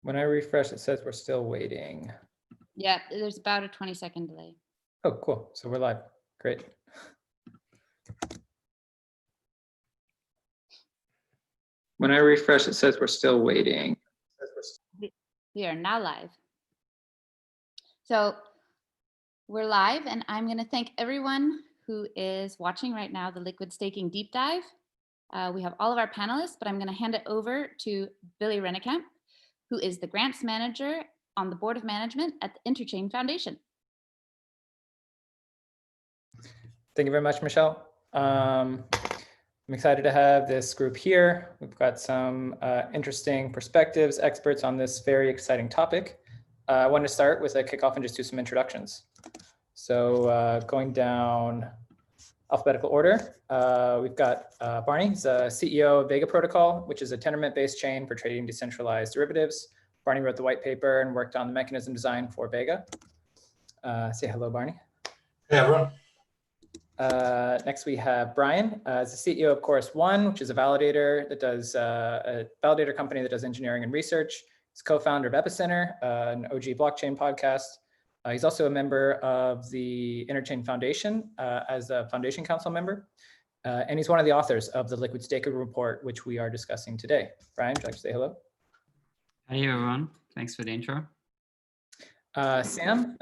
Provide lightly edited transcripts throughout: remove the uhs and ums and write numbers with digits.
When I refresh, it says we're still waiting. Yeah, there's about a 20-second delay. Oh, cool. So we're live. Great. When I refresh, it says we're still waiting. We are now live. So we're live, and I'm going to thank everyone who is watching right now the Liquid Staking Deep Dive. We have all of our panelists, but I'm going to hand it over to Billy Rennekamp, who is the grants manager on the board of management at the Interchain Foundation. Thank you very much, Michelle. I'm excited to have this group here. We've got some interesting perspectives, experts on this very exciting topic. I want to start with a kickoff and just do some introductions. So going down alphabetical order, we've got Barney, he's a CEO of Vega protocol, which is a Tendermint-based chain for trading decentralized derivatives. Barney wrote the white paper and worked on the mechanism design for Vega. Say hello, Barney. Hey, everyone. Next, we have Brian, as the CEO of Chorus One, which is a validator that does a validator company that does engineering and research. He's co-founder of Epicenter, an OG blockchain podcast. He's also a member of the Interchain Foundation as a Foundation Council member. And he's one of the authors of the Liquid Staking report, which we are discussing today. Brian, would you like to say hello? Hey, everyone. Thanks for the intro. Sam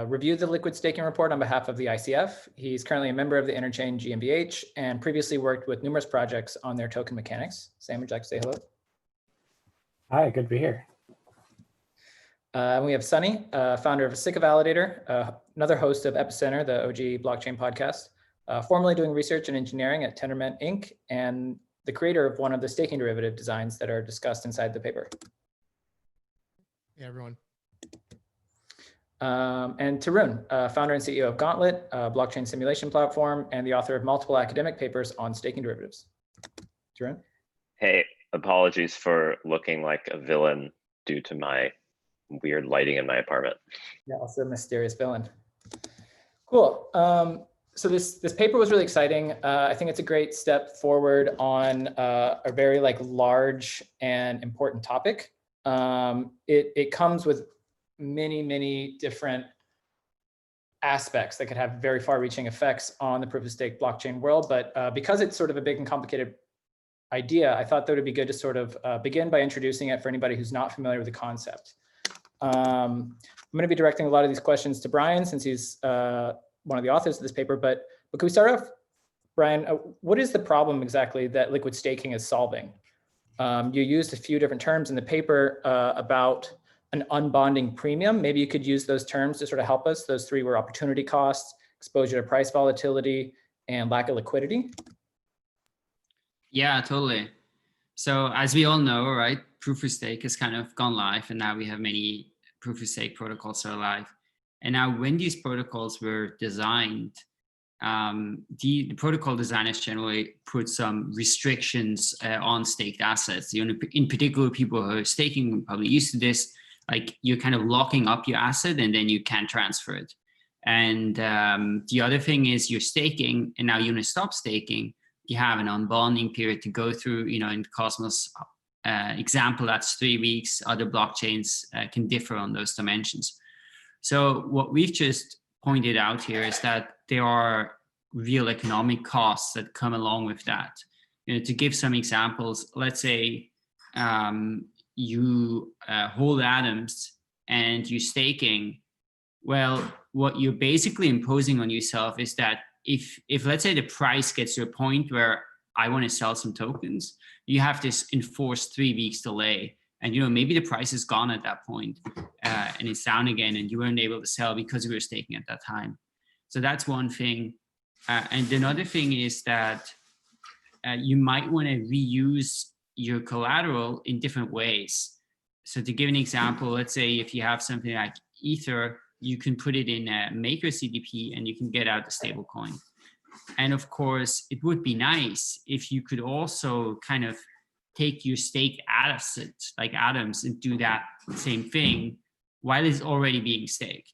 reviewed the Liquid Staking report on behalf of the ICF. He's currently a member of the Interchain GmbH and previously worked with numerous projects on their token mechanics. Sam, would you like to say hello? Hi, good to be here. We have Sunny, founder of Sika Validator, another host of Epicenter, the OG blockchain podcast, formerly doing research and engineering at Tendermint Inc., and the creator of one of the staking derivative designs that are discussed inside the paper. Hey, everyone. And Tarun, founder and CEO of Gauntlet, a blockchain simulation platform, and the author of multiple academic papers on staking derivatives. Tarun? Hey, apologies for looking like a villain due to my weird lighting in my apartment. Yeah, also a mysterious villain. Cool. So this paper was really exciting. I think it's a great step forward on a very large and important topic. It comes with many different aspects that could have very far-reaching effects on the proof-of-stake blockchain world. But because it's sort of a big and complicated idea, I thought that it would be good to sort of begin by introducing it for anybody who's not familiar with the concept. I'm going to be directing a lot of these questions to Brian since he's one of the authors of this paper. But can we start off, Brian? What is the problem exactly that liquid staking is solving? You used a few different terms in the paper about an unbonding premium. Maybe you could use those terms to sort of help us. Those three were opportunity costs, exposure to price volatility, and lack of liquidity. Yeah, totally. So as we all know, right, proof of stake has kind of gone live, and now we have many proof of stake protocols that are live. And now when these protocols were designed, the protocol designers generally put some restrictions on staked assets. In particular, people who are staking probably used to this, like you're kind of locking up your asset and then you can't transfer it. And the other thing is you're staking and now you want to stop staking. You have an unbonding period to go through, in Cosmos example, that's 3 weeks. Other blockchains can differ on those dimensions. So what we've just pointed out here is that there are real economic costs that come along with that. To give some examples, let's say you hold atoms and you're staking. Well, what you're basically imposing on yourself is that if let's say the price gets to a point where I want to sell some tokens, you have this enforced 3 weeks delay. And maybe the price is gone at that point and it's down again and you weren't able to sell because you were staking at that time. So that's one thing. And another thing is that you might want to reuse your collateral in different ways. So to give an example, let's say if you have something like Ether, you can put it in a maker CDP and you can get out the stable coin. And of course, it would be nice if you could also kind of take your stake asset like atoms and do that same thing while it's already being staked.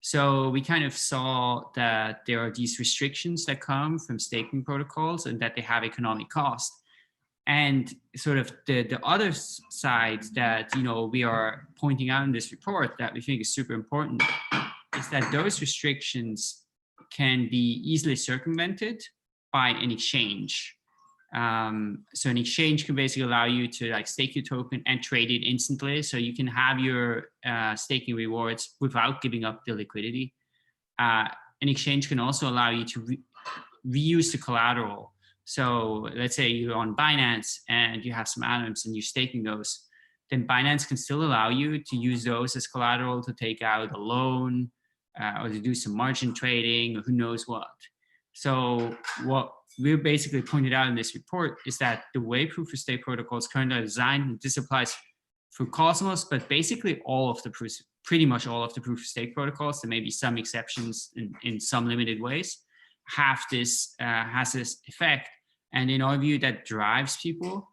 So we kind of saw that there are these restrictions that come from staking protocols and that they have economic cost. And sort of the other side that, we are pointing out in this report that we think is super important is that those restrictions can be easily circumvented by an exchange. So an exchange can basically allow you to like stake your token and trade it instantly. So you can have your staking rewards without giving up the liquidity. An exchange can also allow you to reuse the collateral. So let's say you're on Binance and you have some atoms and you're staking those, then Binance can still allow you to use those as collateral to take out a loan or to do some margin trading or who knows what. So what we basically pointed out in this report is that the way proof of stake protocols currently are designed, and this applies for Cosmos, but basically all of the proofs, pretty much all of the proof of stake protocols, there may be some exceptions in some limited ways, has this effect. And in our view, that drives people,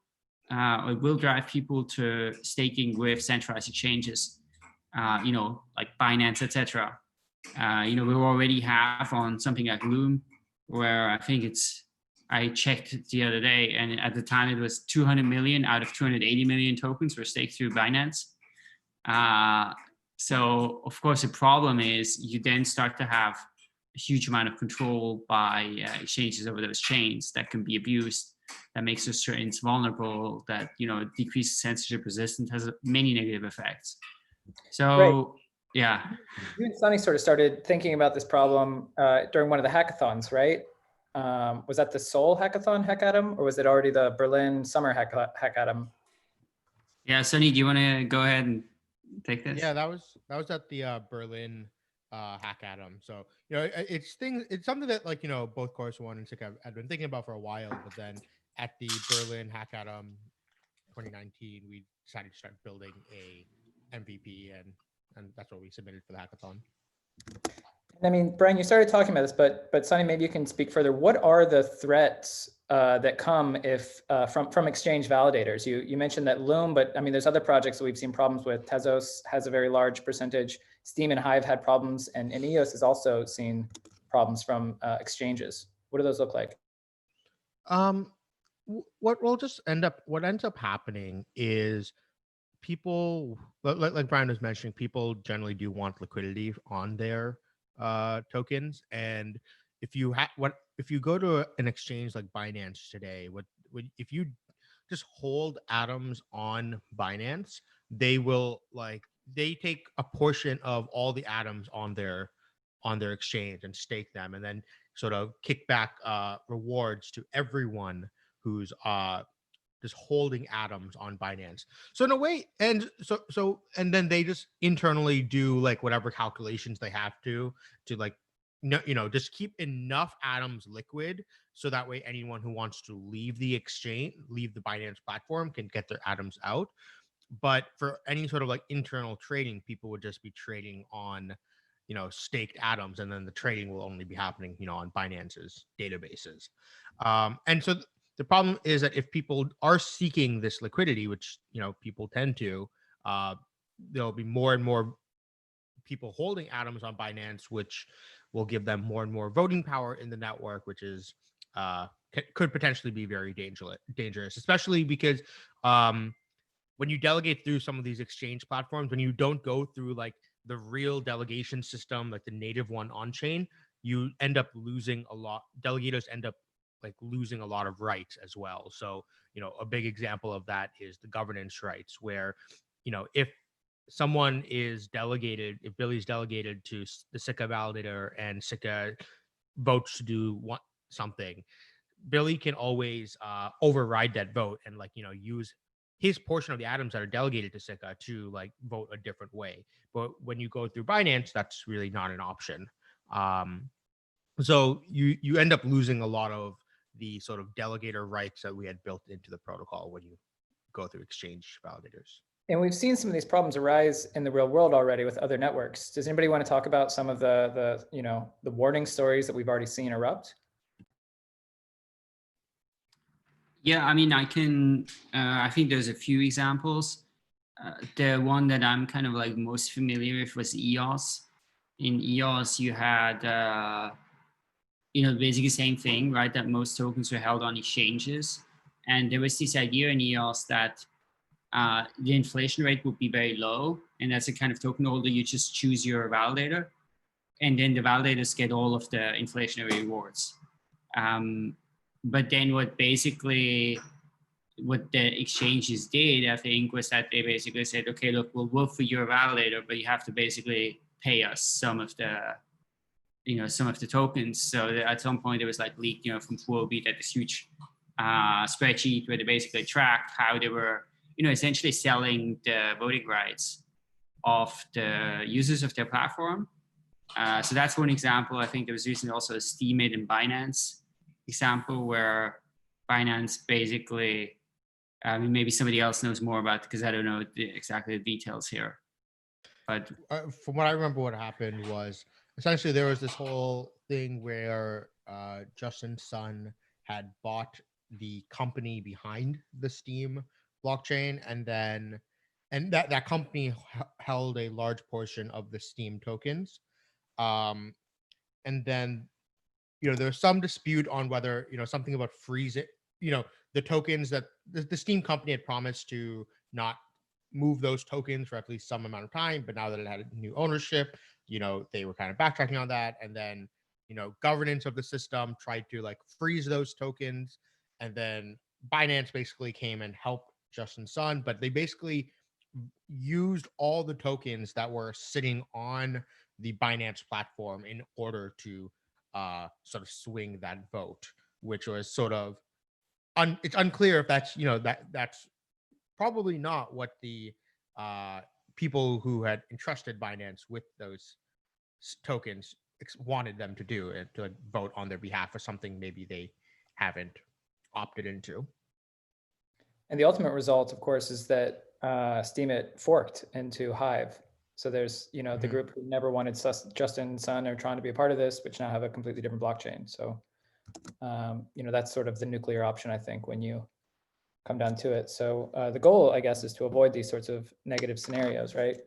or will drive people to staking with centralized exchanges, like Binance, etc. We already have on something like Loom, where I think I checked the other day, and at the time it was 200 million out of 280 million tokens were staked through Binance. So of course the problem is you then start to have a huge amount of control by exchanges over those chains that can be abused, that makes those chains vulnerable, that decreases censorship resistance, has many negative effects. So right. Yeah. You and Sunny sort of started thinking about this problem during one of the hackathons, right? Was that the Seoul hackathon, Hackathon, or was it already the Berlin summer hackathon? Yeah, Sunny, do you want to go ahead and take this? Yeah, that was at the Berlin hackathon. So it's something that both Course One and SICK had been thinking about for a while. But then at the Berlin hackathon 2019, we decided to start building a MVP, and that's what we submitted for the hackathon. I mean, Brian, you started talking about this, but Sunny, maybe you can speak further. What are the threats that come if from exchange validators? You mentioned that Loom, but I mean, there's other projects that we've seen problems with. Tezos has a very large percentage. Steam and Hive had problems, and EOS has also seen problems from exchanges. What do those look like? What ends up happening is people, like Brian was mentioning, people generally do want liquidity on their tokens, and if you go to an exchange like Binance today, if you just hold atoms on Binance, they take a portion of all the atoms on their exchange and stake them, and then sort of kick back rewards to everyone who's just holding atoms on Binance. So in a way, and then they just internally do like whatever calculations they have to just keep enough atoms liquid, so that way anyone who wants to leave the Binance platform can get their atoms out. But for any sort of like internal trading, people would just be trading on staked atoms, and then the trading will only be happening on Binance's databases. And so the problem is that if people are seeking this liquidity, which people tend to, there'll be more and more people holding atoms on Binance, which will give them more and more voting power in the network, which is could potentially be very dangerous, especially because when you delegate through some of these exchange platforms, when you don't go through like the real delegation system, like the native one on chain, you end up losing a lot. Delegators end up like losing a lot of rights as well. So, a big example of that is the governance rights, where, if someone is delegated, if Billy's delegated to the SICA validator and SICA votes to do something, Billy can always override that vote and use his portion of the atoms that are delegated to SICA to vote a different way. But when you go through Binance, that's really not an option. So you end up losing a lot of the sort of delegator rights that we had built into the protocol when you go through exchange validators. And we've seen some of these problems arise in the real world already with other networks. Does anybody want to talk about some of the warning stories that we've already seen erupt? Yeah, I mean, I think there's a few examples. The one that I'm kind of most familiar with was EOS. In EOS, you had, basically the same thing, right? That most tokens were held on exchanges. And there was this idea in EOS that the inflation rate would be very low. And as a kind of token holder, you just choose your validator. And then the validators get all of the inflationary rewards. But then what the exchanges did after Inc was that they basically said, okay, look, we'll vote for your validator, but you have to basically pay us some of the tokens. So at some point it was like leaked, from Huobi, that this huge spreadsheet where they basically tracked how they were, essentially selling the voting rights of the users of their platform. So that's one example. I think there was recently also a Steemit and Binance example where Binance basically, maybe somebody else knows more about it because I don't know exactly the details here. But from what I remember, what happened was essentially there was this whole thing where Justin Sun had bought the company behind the Steem blockchain, and that company held a large portion of the Steem tokens. And then, there's some dispute on whether, something about freezing, the tokens that the Steem company had promised to not move those tokens for at least some amount of time, but now that it had new ownership, they were kind of backtracking on that. And then, governance of the system tried to like freeze those tokens. And then Binance basically came and helped Justin Sun, but they basically used all the tokens that were sitting on the Binance platform in order to sort of swing that vote, which was sort of it's unclear if that's that's probably not what the people who had entrusted Binance with those tokens wanted them to do, and to vote on their behalf for something maybe they haven't opted into. And the ultimate result, of course, is that Steemit forked into Hive. So there's, the group who never wanted Justin Sun or Tron to be a part of this, which now have a completely different blockchain. So, that's sort of the nuclear option, I think, when you come down to it. So the goal, I guess, is to avoid these sorts of negative scenarios, right?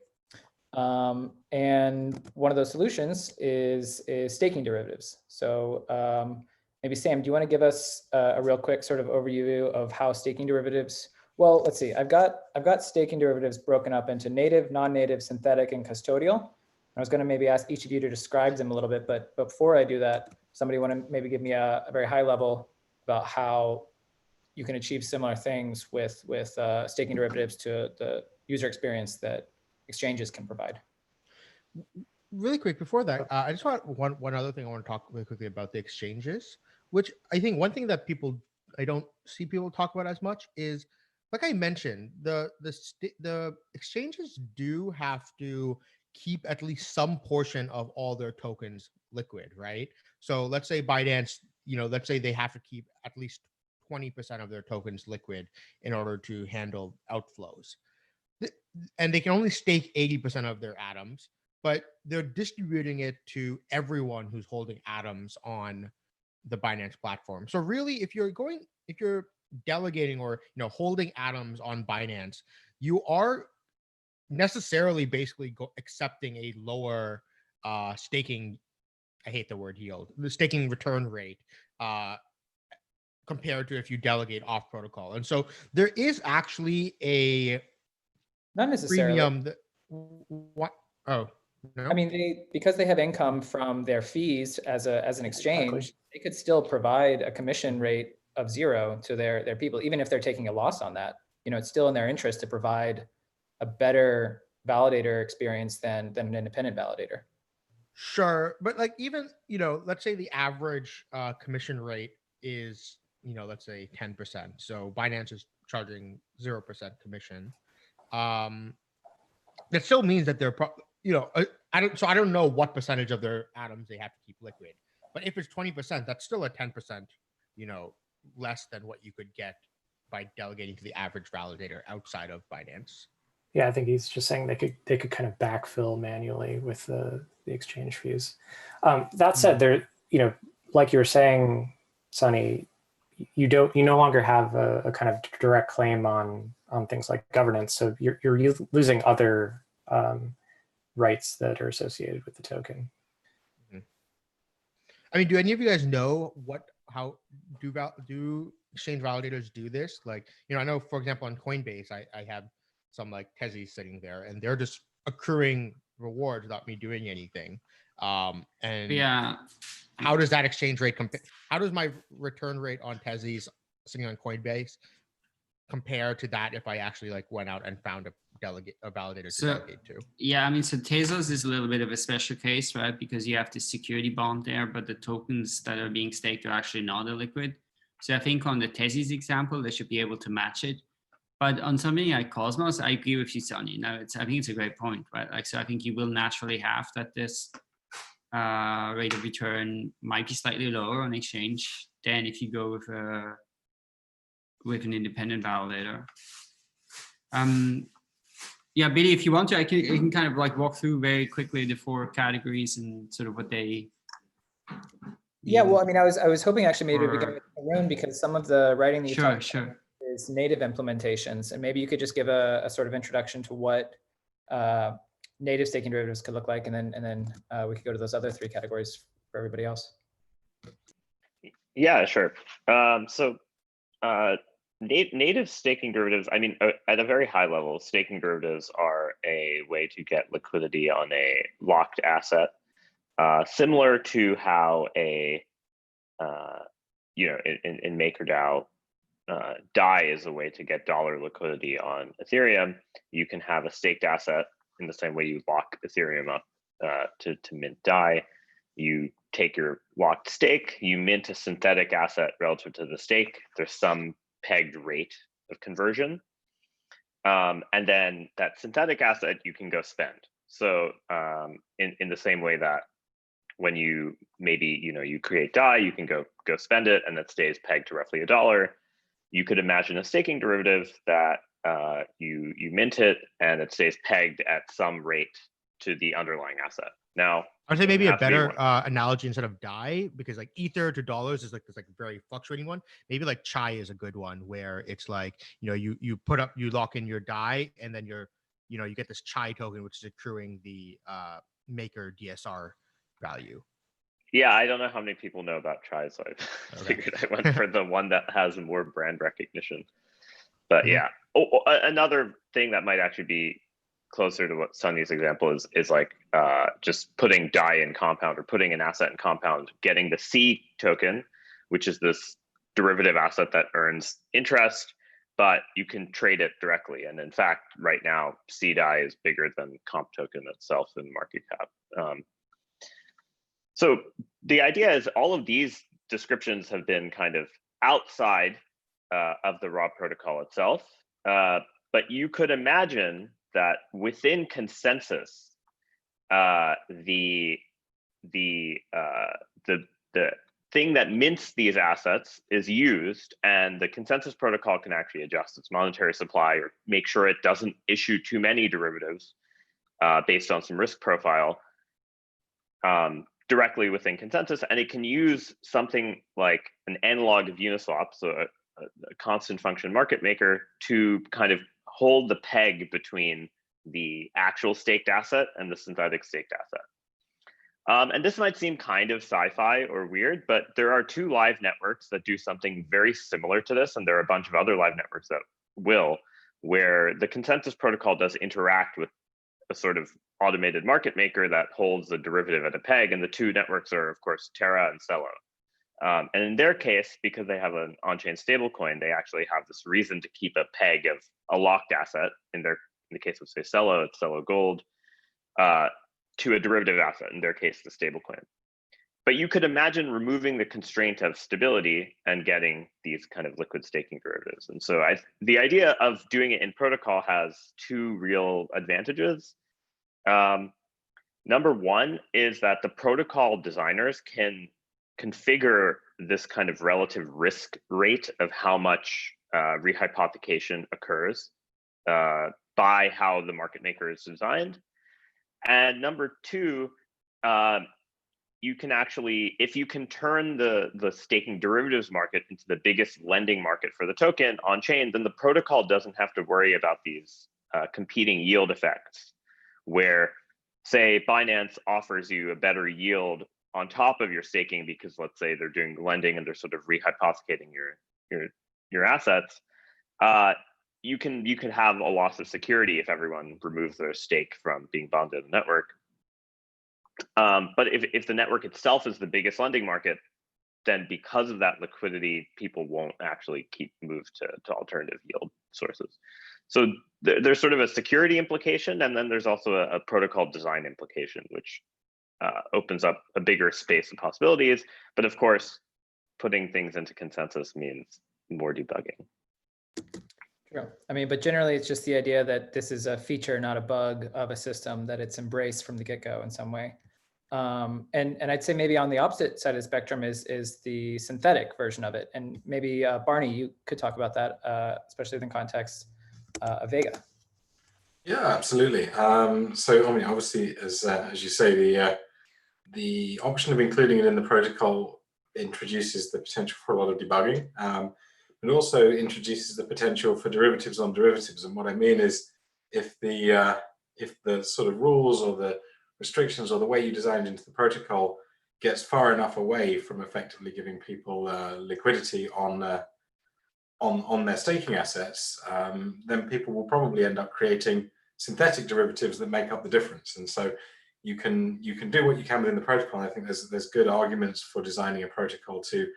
And one of those solutions is staking derivatives. So maybe Sam, do you want to give us a real quick sort of overview of how staking derivatives? Well, let's see. I've got staking derivatives broken up into native, non-native, synthetic, and custodial. I was going to maybe ask each of you to describe them a little bit, but before I do that, somebody want to maybe give me a very high level about how you can achieve similar things with staking derivatives to the user experience that exchanges can provide. Really quick before that, I just want one other thing I want to talk really quickly about the exchanges, which I think one thing that I don't see people talk about as much is, like I mentioned, the exchanges do have to keep at least some portion of all their tokens liquid, right? So let's say Binance, let's say they have to keep at least 20% of their tokens liquid in order to handle outflows. And they can only stake 80% of their atoms, but they're distributing it to everyone who's holding atoms on the Binance platform. So really, if you're delegating or holding atoms on Binance, you are necessarily basically accepting a lower staking, I hate the word yield, the staking return rate compared to if you delegate off protocol. And so there is actually a not necessarily premium what? Oh, no. I mean, because they have income from their fees as an exchange, they could still provide a commission rate of 0 to their people, even if they're taking a loss on that. It's still in their interest to provide a better validator experience than an independent validator. Sure, but like even let's say the average commission rate is let's say 10%. So Binance is charging 0% commission. That still means that they're I don't know what percentage of their atoms they have to keep liquid, but if it's 20%, that's still a 10%, less than what you could get by delegating to the average validator outside of Binance. Yeah, I think he's just saying they could kind of backfill manually with the exchange fees. That said, there, like you were saying, Sonny, you no longer have a kind of direct claim on things like governance, so you're losing other rights that are associated with the token. I mean, do any of you guys know how do exchange validators do this. Like, I know, for example, on Coinbase, I have some like Tezzies sitting there, and they're just accruing rewards without me doing anything. And Yeah. how does that exchange rate compare? How does my return rate on Tezzies sitting on Coinbase compare to that if I actually like went out and found a validator to delegate to? Yeah, I mean, so Tezos is a little bit of a special case, right? Because you have the security bond there, but the tokens that are being staked are actually not illiquid. So I think on the Tezos example, they should be able to match it. But on something like Cosmos, I agree with you, Sonny. I think it's a great point, right? Like, so I think you will naturally have that this rate of return might be slightly lower on exchange than if you go with an independent validator. Yeah, Billy, if you want to, I can kind of like walk through very quickly the 4 categories and sort of what they. Yeah, well, I mean, I was hoping actually maybe we could get Tarun, because some of the writing that you talked about is native implementations, and maybe you could just give a sort of introduction to what native staking derivatives could look like, and then we could go to those other 3 categories for everybody else. Yeah, sure. Native staking derivatives, I mean, at a very high level, staking derivatives are a way to get liquidity on a locked asset, similar to how a, in MakerDAO, DAI is a way to get dollar liquidity on Ethereum. You can have a staked asset in the same way you lock Ethereum up to mint DAI. You take your locked stake, you mint a synthetic asset relative to the stake. There's some pegged rate of conversion. And then that synthetic asset you can go spend. So in the same way that when you maybe, you create DAI, you can go spend it and that stays pegged to roughly $1. You could imagine a staking derivative that you mint it and it stays pegged at some rate to the underlying asset. Now, I'd say maybe a better analogy instead of DAI, because like Ether to dollars is like this like very fluctuating one. Maybe like Chai is a good one where it's like, you lock in your DAI and then you get this Chai token, which is accruing the Maker DSR value. Yeah, I don't know how many people know about Chai, so I figured I went for the one that has more brand recognition. But yeah, another thing that might actually be closer to what Sonny's example is like just putting DAI in Compound or putting an asset in Compound, getting the C token, which is this derivative asset that earns interest, but you can trade it directly. And in fact, right now, C DAI is bigger than Comp token itself in market cap. So the idea is all of these descriptions have been kind of outside of the raw protocol itself, but you could imagine that within consensus, the thing that mints these assets is used, and the consensus protocol can actually adjust its monetary supply or make sure it doesn't issue too many derivatives based on some risk profile directly within consensus, and it can use something like an analog of Uniswap, so a constant function market maker, to kind of hold the peg between the actual staked asset and the synthetic staked asset. And this might seem kind of sci-fi or weird, but there are 2 live networks that do something very similar to this, and there are a bunch of other live networks that will, where the consensus protocol does interact with a sort of automated market maker that holds the derivative at a peg, and the 2 networks are, of course, Terra and Celo. And in their case, because they have an on-chain stablecoin, they actually have this reason to keep a peg of a locked asset. In the case of, say, Celo, it's Celo Gold, to a derivative asset, in their case, the stablecoin. But you could imagine removing the constraint of stability and getting these kind of liquid staking derivatives. And so the idea of doing it in protocol has 2 real advantages. Number one is that the protocol designers can configure this kind of relative risk rate of how much rehypothecation occurs by how the market maker is designed. And number 2, you can actually, if you can turn the staking derivatives market into the biggest lending market for the token on chain, then the protocol doesn't have to worry about these competing yield effects, where, say, Binance offers you a better yield on top of your staking because, let's say, they're doing lending and they're sort of rehypothecating your your assets, you could have a loss of security if everyone removes their stake from being bonded in the network. But if the network itself is the biggest lending market, then because of that liquidity, people won't actually keep moved to alternative yield sources. So there's sort of a security implication, and then there's also a protocol design implication, which opens up a bigger space of possibilities. But of course, putting things into consensus means more debugging. True. I mean, but generally it's just the idea that this is a feature, not a bug of a system, that it's embraced from the get-go in some way. And I'd say maybe on the opposite side of the spectrum is the synthetic version of it. And maybe Barney, you could talk about that, especially in the context of Vega. Yeah, absolutely. So I mean, obviously, as you say, the option of including it in the protocol introduces the potential for a lot of debugging. It also introduces the potential for derivatives on derivatives. And what I mean is, if the sort of rules or the restrictions or the way you designed into the protocol gets far enough away from effectively giving people liquidity on their staking assets, then people will probably end up creating synthetic derivatives that make up the difference. And so you can do what you can within the protocol. I think there's good arguments for designing a protocol to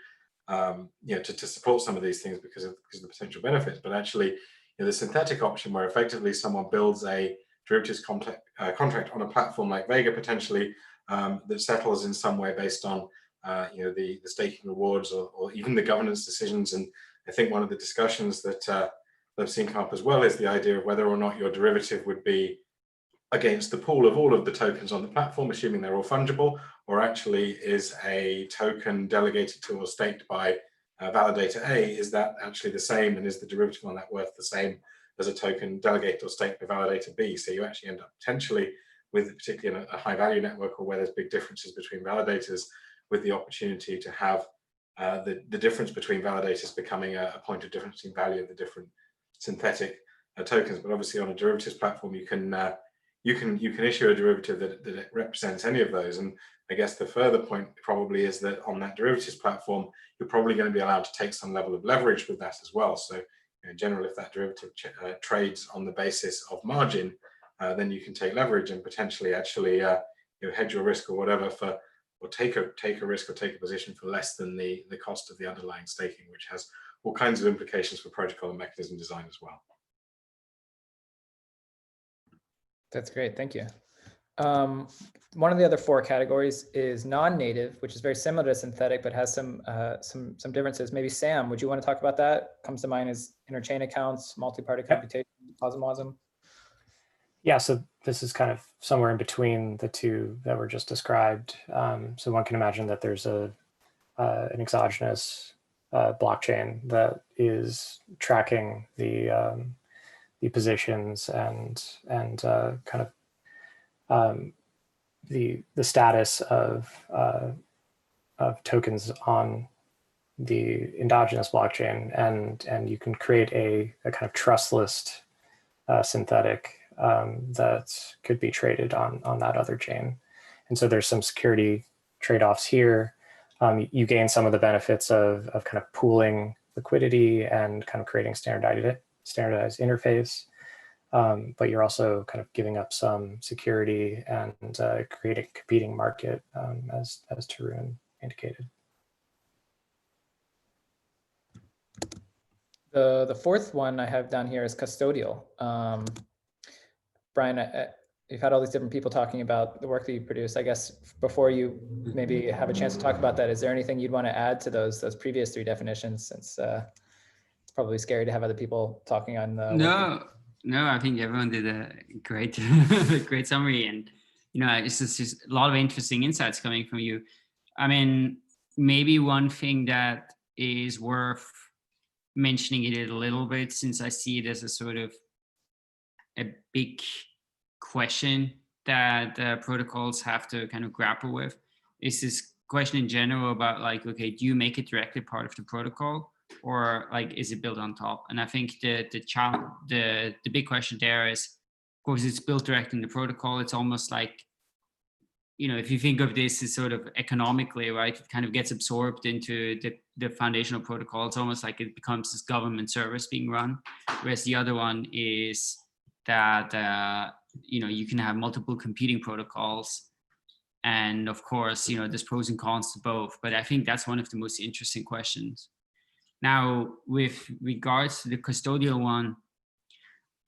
to support some of these things because of the potential benefits. But actually, the synthetic option, where effectively someone builds a derivatives contract on a platform like Vega potentially that settles in some way based on the staking rewards or even the governance decisions. And I think one of the discussions that I've seen come up as well is the idea of whether or not your derivative would be against the pool of all of the tokens on the platform, assuming they're all fungible, or actually is a token delegated to or staked by validator A, is that actually the same, and is the derivative on that worth the same as a token delegated or staked by validator B? So you actually end up potentially with, particularly in a high value network or where there's big differences between validators, with the opportunity to have the difference between validators becoming a point of difference in value of the different synthetic tokens. But obviously on a derivatives platform, you can issue a derivative that represents any of those. And I guess the further point probably is that on that derivatives platform, you're probably going to be allowed to take some level of leverage with that as well. So in general, if that derivative trades on the basis of margin, then you can take leverage and potentially actually hedge your risk or whatever or take a risk or take a position for less than the cost of the underlying staking, which has all kinds of implications for protocol and mechanism design as well. That's great, thank you. One of the other four categories is non-native, which is very similar to synthetic, but has some differences. Maybe Sam, would you want to talk about that? Comes to mind is interchain accounts, multi-party computation, Cosmosm. Yeah, so this is kind of somewhere in between the two that were just described. So one can imagine that there's an exogenous blockchain that is tracking the positions and kind of the status of tokens on the endogenous blockchain, and you can create a kind of trustless synthetic that could be traded on that other chain. And so there's some security trade-offs here. You gain some of the benefits of kind of pooling liquidity and kind of creating standardized interface, but you're also kind of giving up some security and creating a competing market, as Tarun indicated. The fourth one I have down here is custodial. Brian, you've had all these different people talking about the work that you produce. I guess before you maybe have a chance to talk about that, is there anything you'd want to add to those previous three definitions, since it's probably scary to have other people talking on the No, I think everyone did a great great summary, and it's just a lot of interesting insights coming from you. I mean, maybe one thing that is worth mentioning it a little bit, since I see it as a sort of a big question that protocols have to kind of grapple with, is this question in general about like, okay, do you make it directly part of the protocol, or like is it built on top? And I think the big question there is, of course, it's built directly in the protocol. It's almost like if you think of this as sort of economically, right, it kind of gets absorbed into the foundational protocol. It's almost like it becomes this government service being run, whereas the other one is that you can have multiple competing protocols, and of course there's pros and cons to both. But I think that's one of the most interesting questions. Now, with regards to the custodial one,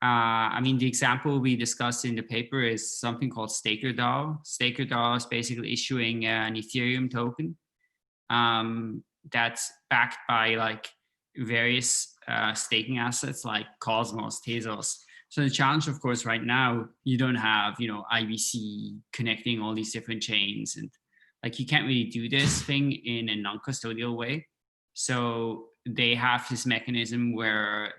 the example we discussed in the paper is something called StakerDAO. StakerDAO is basically issuing an Ethereum token that's backed by like various staking assets like Cosmos, Tezos. So the challenge, of course, right now, you don't have, IBC connecting all these different chains, and like you can't really do this thing in a non-custodial way. So they have this mechanism where,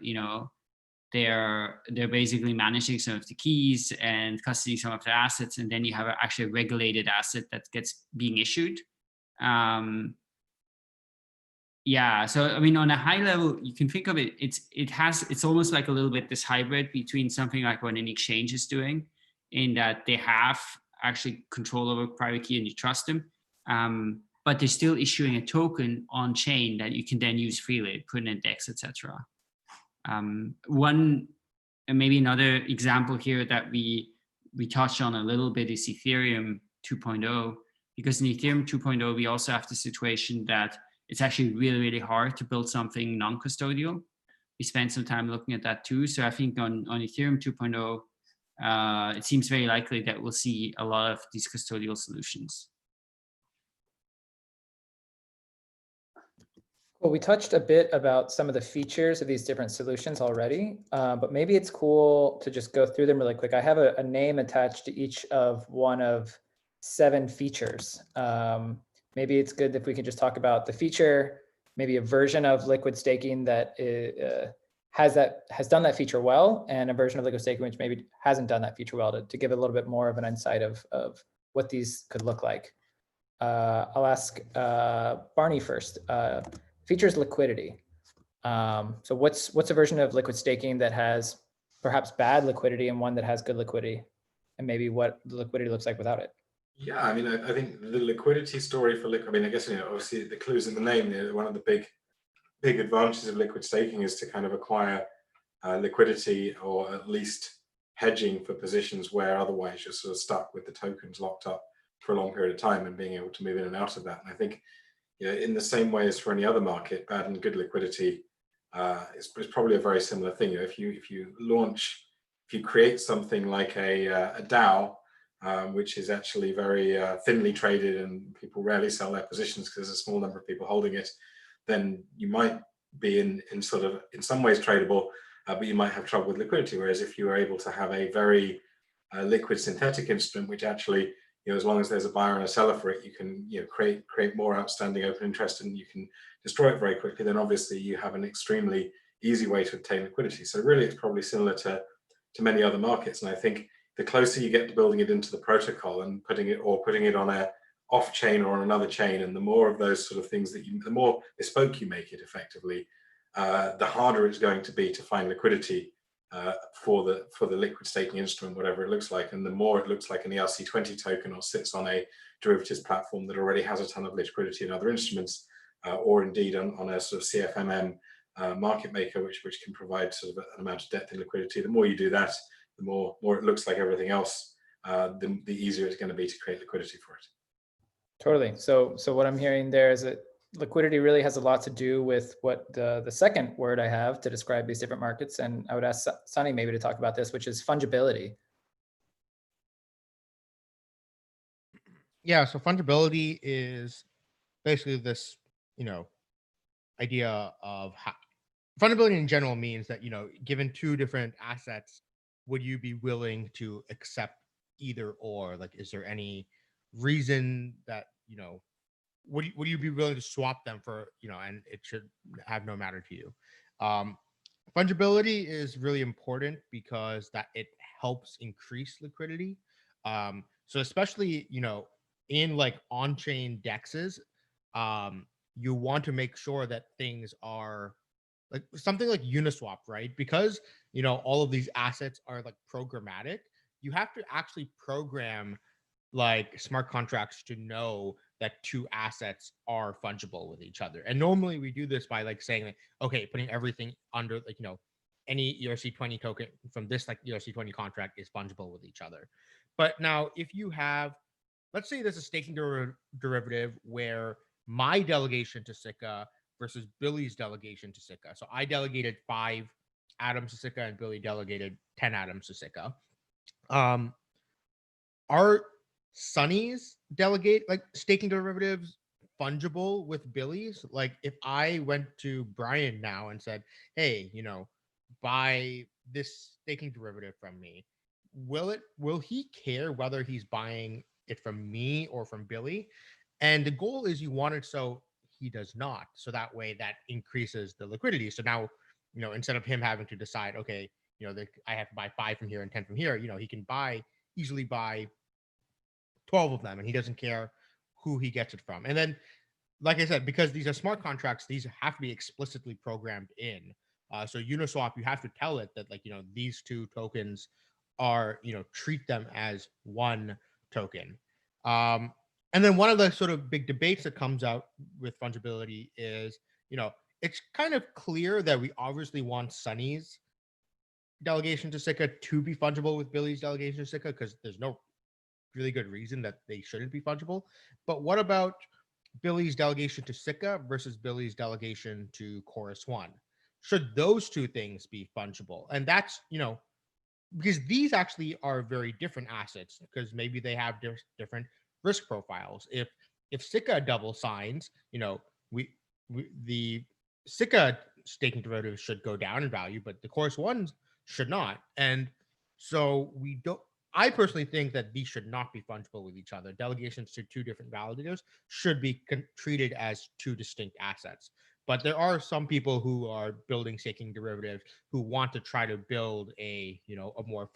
they're basically managing some of the keys and custodying some of the assets, and then you have actually a regulated asset that gets being issued. Yeah, so on a high level, you can think of it. It's almost like a little bit this hybrid between something like what an exchange is doing, in that they have actually control over private key and you trust them, but they're still issuing a token on chain that you can then use freely, put in a DEX, etc. One and maybe another example here that we touched on a little bit is Ethereum 2.0, because in Ethereum 2.0 we also have the situation that it's actually really, really hard to build something non-custodial. We spent some time looking at that too. So I think on Ethereum 2.0, it seems very likely that we'll see a lot of these custodial solutions. Well, we touched a bit about some of the features of these different solutions already, but maybe it's cool to just go through them really quick. I have a name attached to each of one of 7 features. Maybe it's good if we can just talk about the feature, maybe a version of liquid staking that has done that feature well, and a version of liquid staking which maybe hasn't done that feature well, to give a little bit more of an insight of what these could look like. I'll ask Barney first. Features liquidity. So what's a version of liquid staking that has perhaps bad liquidity and one that has good liquidity, and maybe what the liquidity looks like without it? Yeah, I think the liquidity story for liquid, I guess, obviously the clue's in the name. One of the big advantages of liquid staking is to kind of acquire liquidity, or at least hedging for positions where otherwise you're sort of stuck with the tokens locked up for a long period of time, and being able to move in and out of that. And I think, in the same way as for any other market, bad and good liquidity is probably a very similar thing. If you create something like a DAO, which is actually very thinly traded and people rarely sell their positions because there's a small number of people holding it, then you might be in some ways tradable, but you might have trouble with liquidity. Whereas if you are able to have a very liquid synthetic instrument, which actually, as long as there's a buyer and a seller for it, you can create more outstanding open interest, and you can destroy it very quickly, then obviously you have an extremely easy way to obtain liquidity. So really it's probably similar to many other markets. And I think the closer you get to building it into the protocol and putting it on a off chain or on another chain, and the more of those sort of things the more bespoke you make it effectively, the harder it's going to be to find liquidity for the liquid staking instrument, whatever it looks like. And the more it looks like an ERC20 token, or sits on a derivatives platform that already has a ton of liquidity in other instruments, or indeed on a sort of CFMM market maker, which can provide sort of an amount of depth in liquidity. The more you do that, the more it looks like everything else, the easier it's going to be to create liquidity for it. Totally. So what I'm hearing there is that liquidity really has a lot to do with what the second word I have to describe these different markets. And I would ask Sunny maybe to talk about this, which is fungibility. Yeah, so fungibility is basically this, idea of how fungibility in general means that, given 2 different assets, would you be willing to accept either or? Like, is there any reason that, would you be willing to swap them for, and it should have no matter to you? Fungibility is really important because that it helps increase liquidity. So especially, in like on-chain dexes, you want to make sure that things are like something like Uniswap, right? Because, all of these assets are like programmatic. You have to actually program like smart contracts to know that two assets are fungible with each other. And normally we do this by like saying, like, okay, putting everything under, like, you know, any ERC20 token from this like ERC20 contract is fungible with each other. But now if you have, let's say there's a staking derivative where my delegation to Sika versus Billy's delegation to Sika. So I delegated 5 atoms to Sika and Billy delegated 10 atoms to Sika. Are Sunny's delegate like staking derivatives fungible with Billy's? Like if I went to Brian now and said, hey, you know, buy this staking derivative from me, will he care whether he's buying it from me or from Billy? And the goal is you want it so he does not. So that way that increases the liquidity. So now, you know, instead of him having to decide, okay, you know, I have to buy 5 from here and 10 from here, you know, he can easily buy 12 of them and he doesn't care who he gets it from. And then, like I said, because these are smart contracts, these have to be explicitly programmed in. So Uniswap, you have to tell it that, like, you know, these 2 tokens are, you know, treat them as one token. And then one of the sort of big debates that comes out with fungibility is, you know, it's kind of clear that we obviously want Sunny's delegation to Sika to be fungible with Billy's delegation to Sika, because there's no really good reason that they shouldn't be fungible. But what about Billy's delegation to Sika versus Billy's delegation to Chorus One? Should those 2 things be fungible? And that's, you know, because these actually are very different assets, because maybe they have different risk profiles. If Sika double signs, you know, the Sika staking derivatives should go down in value, but the Chorus Ones should not. And so I personally think that these should not be fungible with each other. Delegations to 2 different validators should be treated as 2 distinct assets. But there are some people who are building staking derivatives who want to try to build a, you know, a more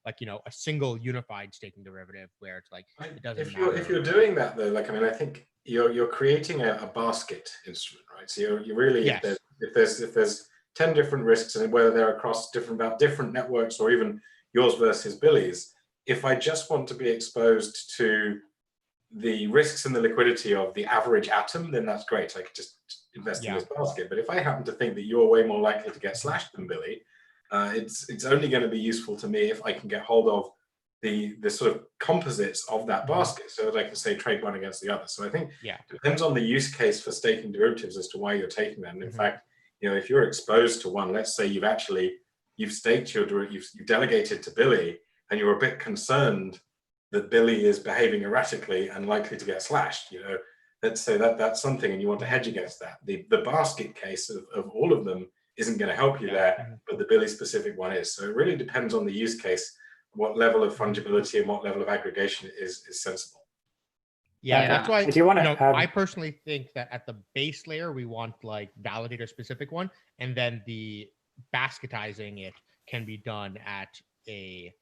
like, you know, a single unified staking derivative where it's like, it doesn't matter. If you're doing that though, like, I mean, I think you're creating a basket instrument, right? So you're really, yes. if there's 10 different risks, and whether they're across different networks or even yours versus Billy's, if I just want to be exposed to the risks and the liquidity of the average atom, then that's great. I could just invest in this basket. But if I happen to think that you're way more likely to get slashed than Billy, it's only going to be useful to me if I can get hold of the sort of composites of that basket, so that I can say trade one against the other. So I think it depends on the use case for staking derivatives as to why you're taking them. And in fact, you know, if you're exposed to one, let's say you've staked you've delegated to Billy, and you're a bit concerned that Billy is behaving erratically and likely to get slashed, you know, let's say that's something, and you want to hedge against that. The basket case of all of them isn't going to help you there, but the Billy specific one is. So it really depends on the use case, what level of fungibility and what level of aggregation is sensible. Yeah, that's why, do you want to I personally think that at the base layer, we want like validator specific one, and then the basketizing it can be done at a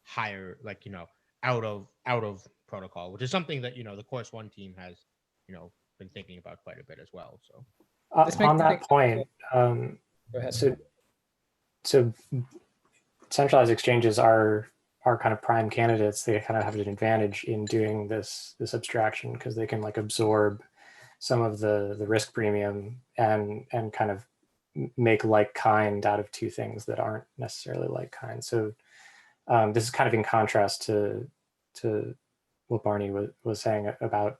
higher, like, you know, out of protocol, which is something that, you know, the Chorus One team has, you know, been thinking about quite a bit as well. So on that point, go ahead. So centralized exchanges are kind of prime candidates. They kind of have an advantage in doing this abstraction, because they can like absorb some of the risk premium and kind of make like kind out of 2 things that aren't necessarily like kind. So this is kind of in contrast to what Barney was saying about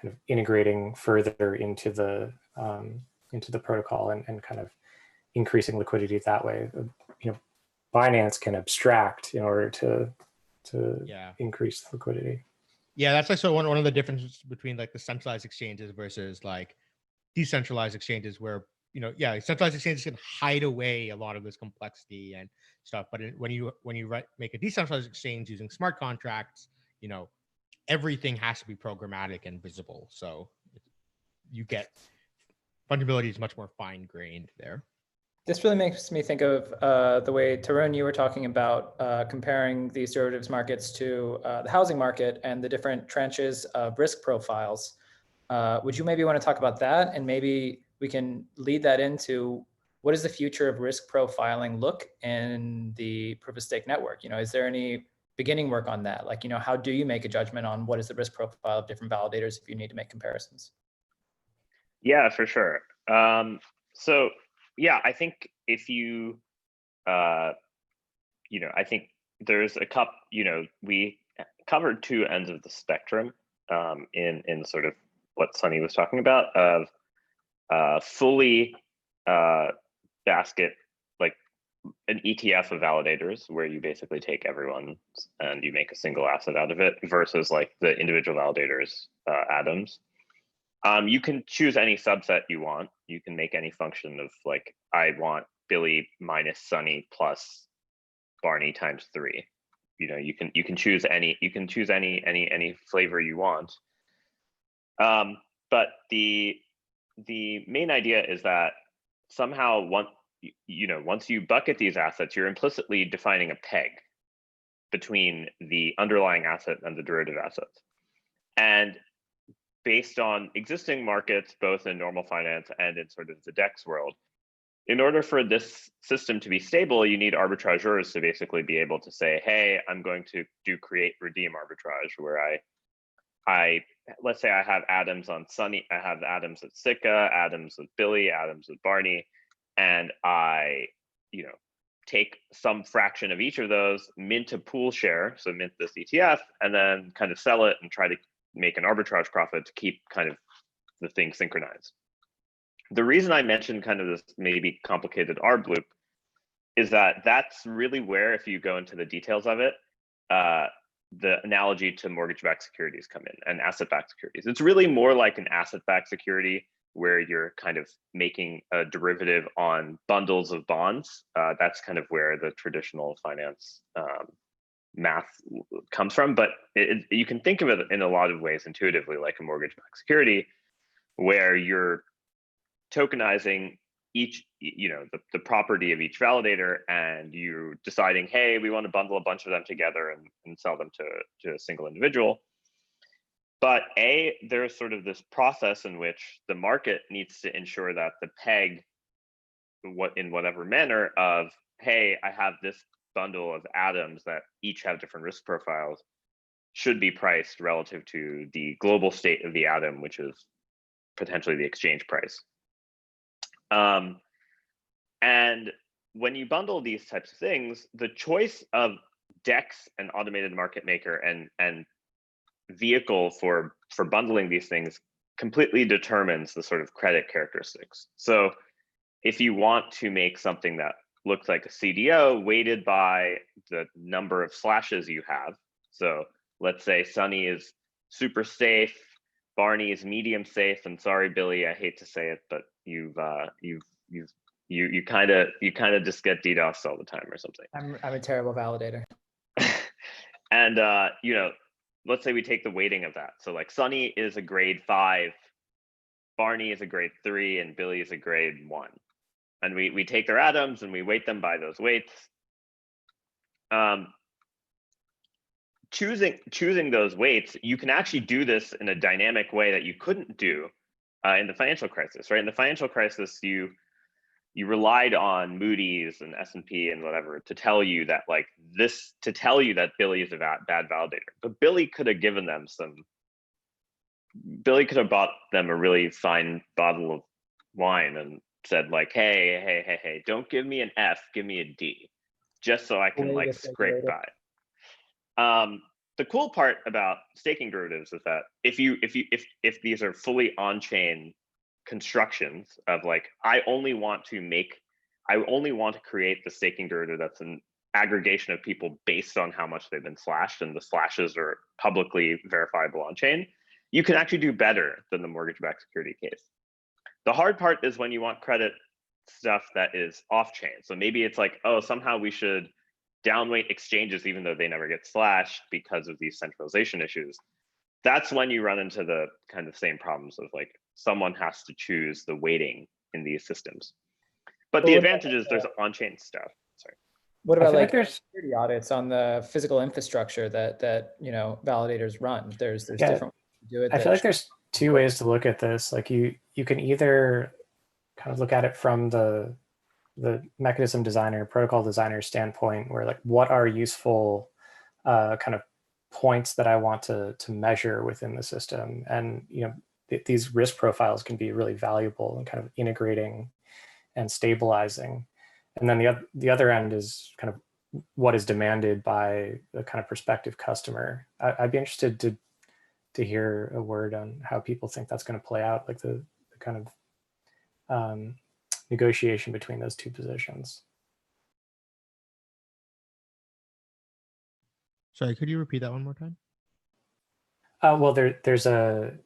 kind of integrating further into the protocol and kind of increasing liquidity that way. You know, Binance can abstract in order to increase liquidity. Yeah, that's like, so one of the differences between like the centralized exchanges versus like decentralized exchanges, where, you know, centralized exchanges can hide away a lot of this complexity and stuff. But when you make a decentralized exchange using smart contracts, you know, everything has to be programmatic and visible. So you get fungibility is much more fine grained there. This really makes me think of the way, Tarun, you were talking about comparing these derivatives markets to the housing market and the different tranches of risk profiles. Would you maybe want to talk about that? And maybe we can lead that into, what does the future of risk profiling look in the proof of stake network? You know, is there any beginning work on that? Like, how do you make a judgment on what is the risk profile of different validators if you need to make comparisons? Yeah, for sure. So yeah, I think if you, I think there's a we covered two ends of the spectrum in sort of what Sunny was talking about of fully basket, like an ETF of validators where you basically take everyone's and you make a single asset out of it versus like the individual validators atoms. You can choose any subset you want. You can make any function of like, I want Billy minus Sunny plus Barney times 3. You can choose any flavor you want. But the main idea is that somehow once you bucket these assets, you're implicitly defining a peg between the underlying asset and the derivative assets. And based on existing markets, both in normal finance and in sort of the DEX world, in order for this system to be stable, you need arbitrageurs to basically be able to say, hey, I'm going to do create redeem arbitrage, where let's say I have atoms on Sunny, I have atoms at Sika, atoms with Billy, atoms with Barney, and I, take some fraction of each of those, mint a pool share, so mint this ETF, and then kind of sell it and try to make an arbitrage profit to keep kind of the thing synchronized. The reason I mentioned kind of this maybe complicated arb loop is that that's really where, if you go into the details of it, the analogy to mortgage-backed securities come in and asset-backed securities. It's really more like an asset-backed security where you're kind of making a derivative on bundles of bonds. That's kind of where the traditional finance math comes from, but you can think of it in a lot of ways intuitively like a mortgage-backed security, where you're tokenizing each, the property of each validator, and you're deciding, hey, we want to bundle a bunch of them together and sell them to a single individual. But there's sort of this process in which the market needs to ensure that the peg, in whatever manner of, hey, I have this bundle of atoms that each have different risk profiles, should be priced relative to the global state of the atom, which is potentially the exchange price. And when you bundle these types of things, the choice of DEX and automated market maker and vehicle for bundling these things completely determines the sort of credit characteristics. So if you want to make something that looks like a CDO weighted by the number of slashes you have, so let's say Sunny is super safe, Barney is medium safe, and sorry, Billy, I hate to say it, but you kind of just get DDoS all the time or something. I'm a terrible validator. And let's say we take the weighting of that. So like Sunny is a grade 5, Barney is a grade 3, and Billy is a grade 1. And we take their atoms and we weight them by those weights. Choosing those weights, you can actually do this in a dynamic way that you couldn't do in the financial crisis, right? In the financial crisis, you relied on Moody's and S&P and whatever to tell you that that Billy is a bad validator. But Billy could have given them Billy could have bought them a really fine bottle of wine and said like, hey, don't give me an F, give me a D, just so I can like scrape by. The cool part about staking derivatives is that if these are fully on-chain constructions of like, I only want to create the staking derivative that's an aggregation of people based on how much they've been slashed, and the slashes are publicly verifiable on chain, you can actually do better than the mortgage-backed security case. The hard part is when you want credit stuff that is off-chain. So maybe it's like, oh, somehow we should downweight exchanges even though they never get slashed because of these centralization issues. That's when you run into the kind of same problems of like, someone has to choose the weighting in these systems. But the advantage is there's on-chain stuff. Sorry. What about like security audits on the physical infrastructure that validators run? There's different ways to do it. I feel like there's two ways to look at this. Like you can either kind of look at it from the mechanism designer, protocol designer standpoint, where like, what are useful kind of points that I want to measure within the system. And these risk profiles can be really valuable in kind of integrating and stabilizing. And then the other end is kind of what is demanded by the kind of prospective customer. I'd be interested to hear a word on how people think that's going to play out, like the kind of negotiation between those two positions. Sorry, could you repeat that one more time? Well, there's a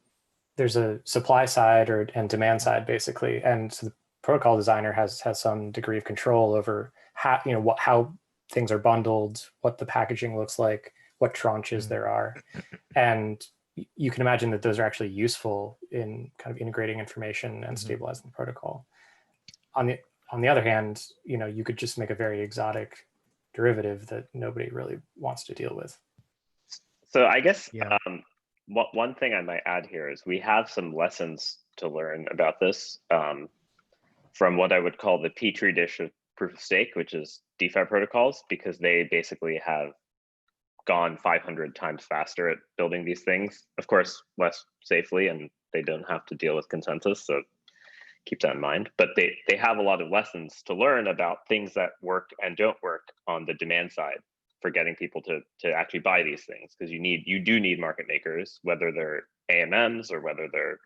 supply side and demand side, basically, and so the protocol designer has some degree of control over how things are bundled, what the packaging looks like, what tranches there are, and you can imagine that those are actually useful in kind of integrating information and stabilizing the protocol. On the other hand, you could just make a very exotic derivative that nobody really wants to deal with. So I guess Yeah. one thing I might add here is we have some lessons to learn about this from what I would call the petri dish of proof of stake, which is DeFi protocols, because they basically have gone 500 times faster at building these things. Of course, less safely, and they don't have to deal with consensus. So keep that in mind. But they have a lot of lessons to learn about things that work and don't work on the demand side for getting people to actually buy these things, because you do need market makers, whether they're AMMs or whether they're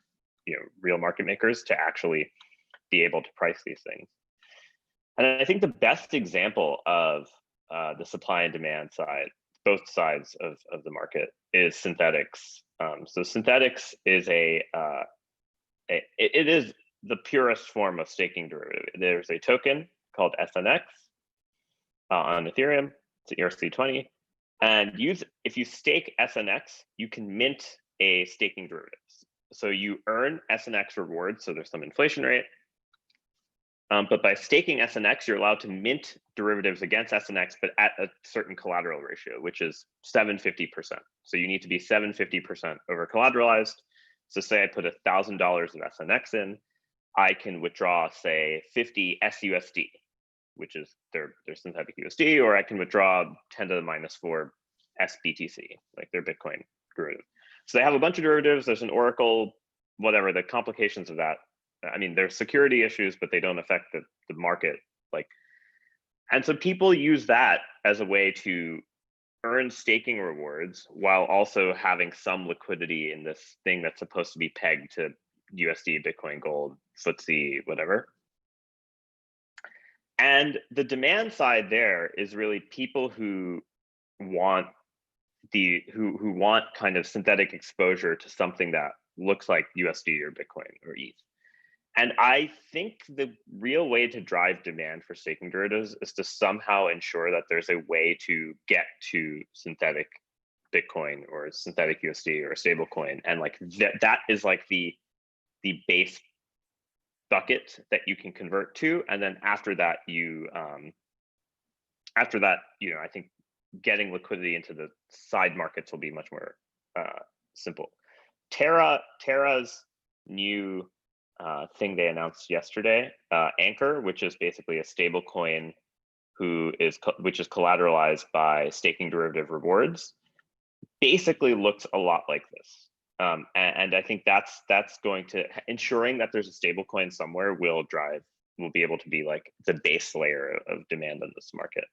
real market makers, to actually be able to price these things. And I think the best example of the supply and demand side, both sides of the market, is synthetics. So synthetics is it is the purest form of staking derivative. There's a token called SNX on Ethereum. It's ERC20, and if you stake SNX, you can mint a staking derivative. So you earn SNX rewards. So there's some inflation rate. But by staking SNX, you're allowed to mint derivatives against SNX, but at a certain collateral ratio, which is 750%. So you need to be 750% over collateralized. So say I put $1,000 of SNX in, I can withdraw, say, 50 SUSD, which is their synthetic USD, or I can withdraw 10 to the -4 SBTC, like their Bitcoin derivative. So they have a bunch of derivatives. There's an Oracle, whatever, the complications of that. I mean, there's security issues, but they don't affect the market. And so people use that as a way to earn staking rewards while also having some liquidity in this thing that's supposed to be pegged to USD, Bitcoin, gold, FTSE, whatever. And the demand side there is really people who want who want kind of synthetic exposure to something that looks like USD or Bitcoin or ETH. And I think the real way to drive demand for staking derivatives is to somehow ensure that there's a way to get to synthetic Bitcoin or synthetic USD or a stable coin. And that is like the base bucket that you can convert to. And then after that, I think getting liquidity into the side markets will be much more simple. Terra's new thing they announced yesterday, Anchor, which is basically a stable coin which is collateralized by staking derivative rewards, basically looks a lot like this. And I think that's going to ensuring that there's a stable coin somewhere will be able to be like the base layer of demand in this market,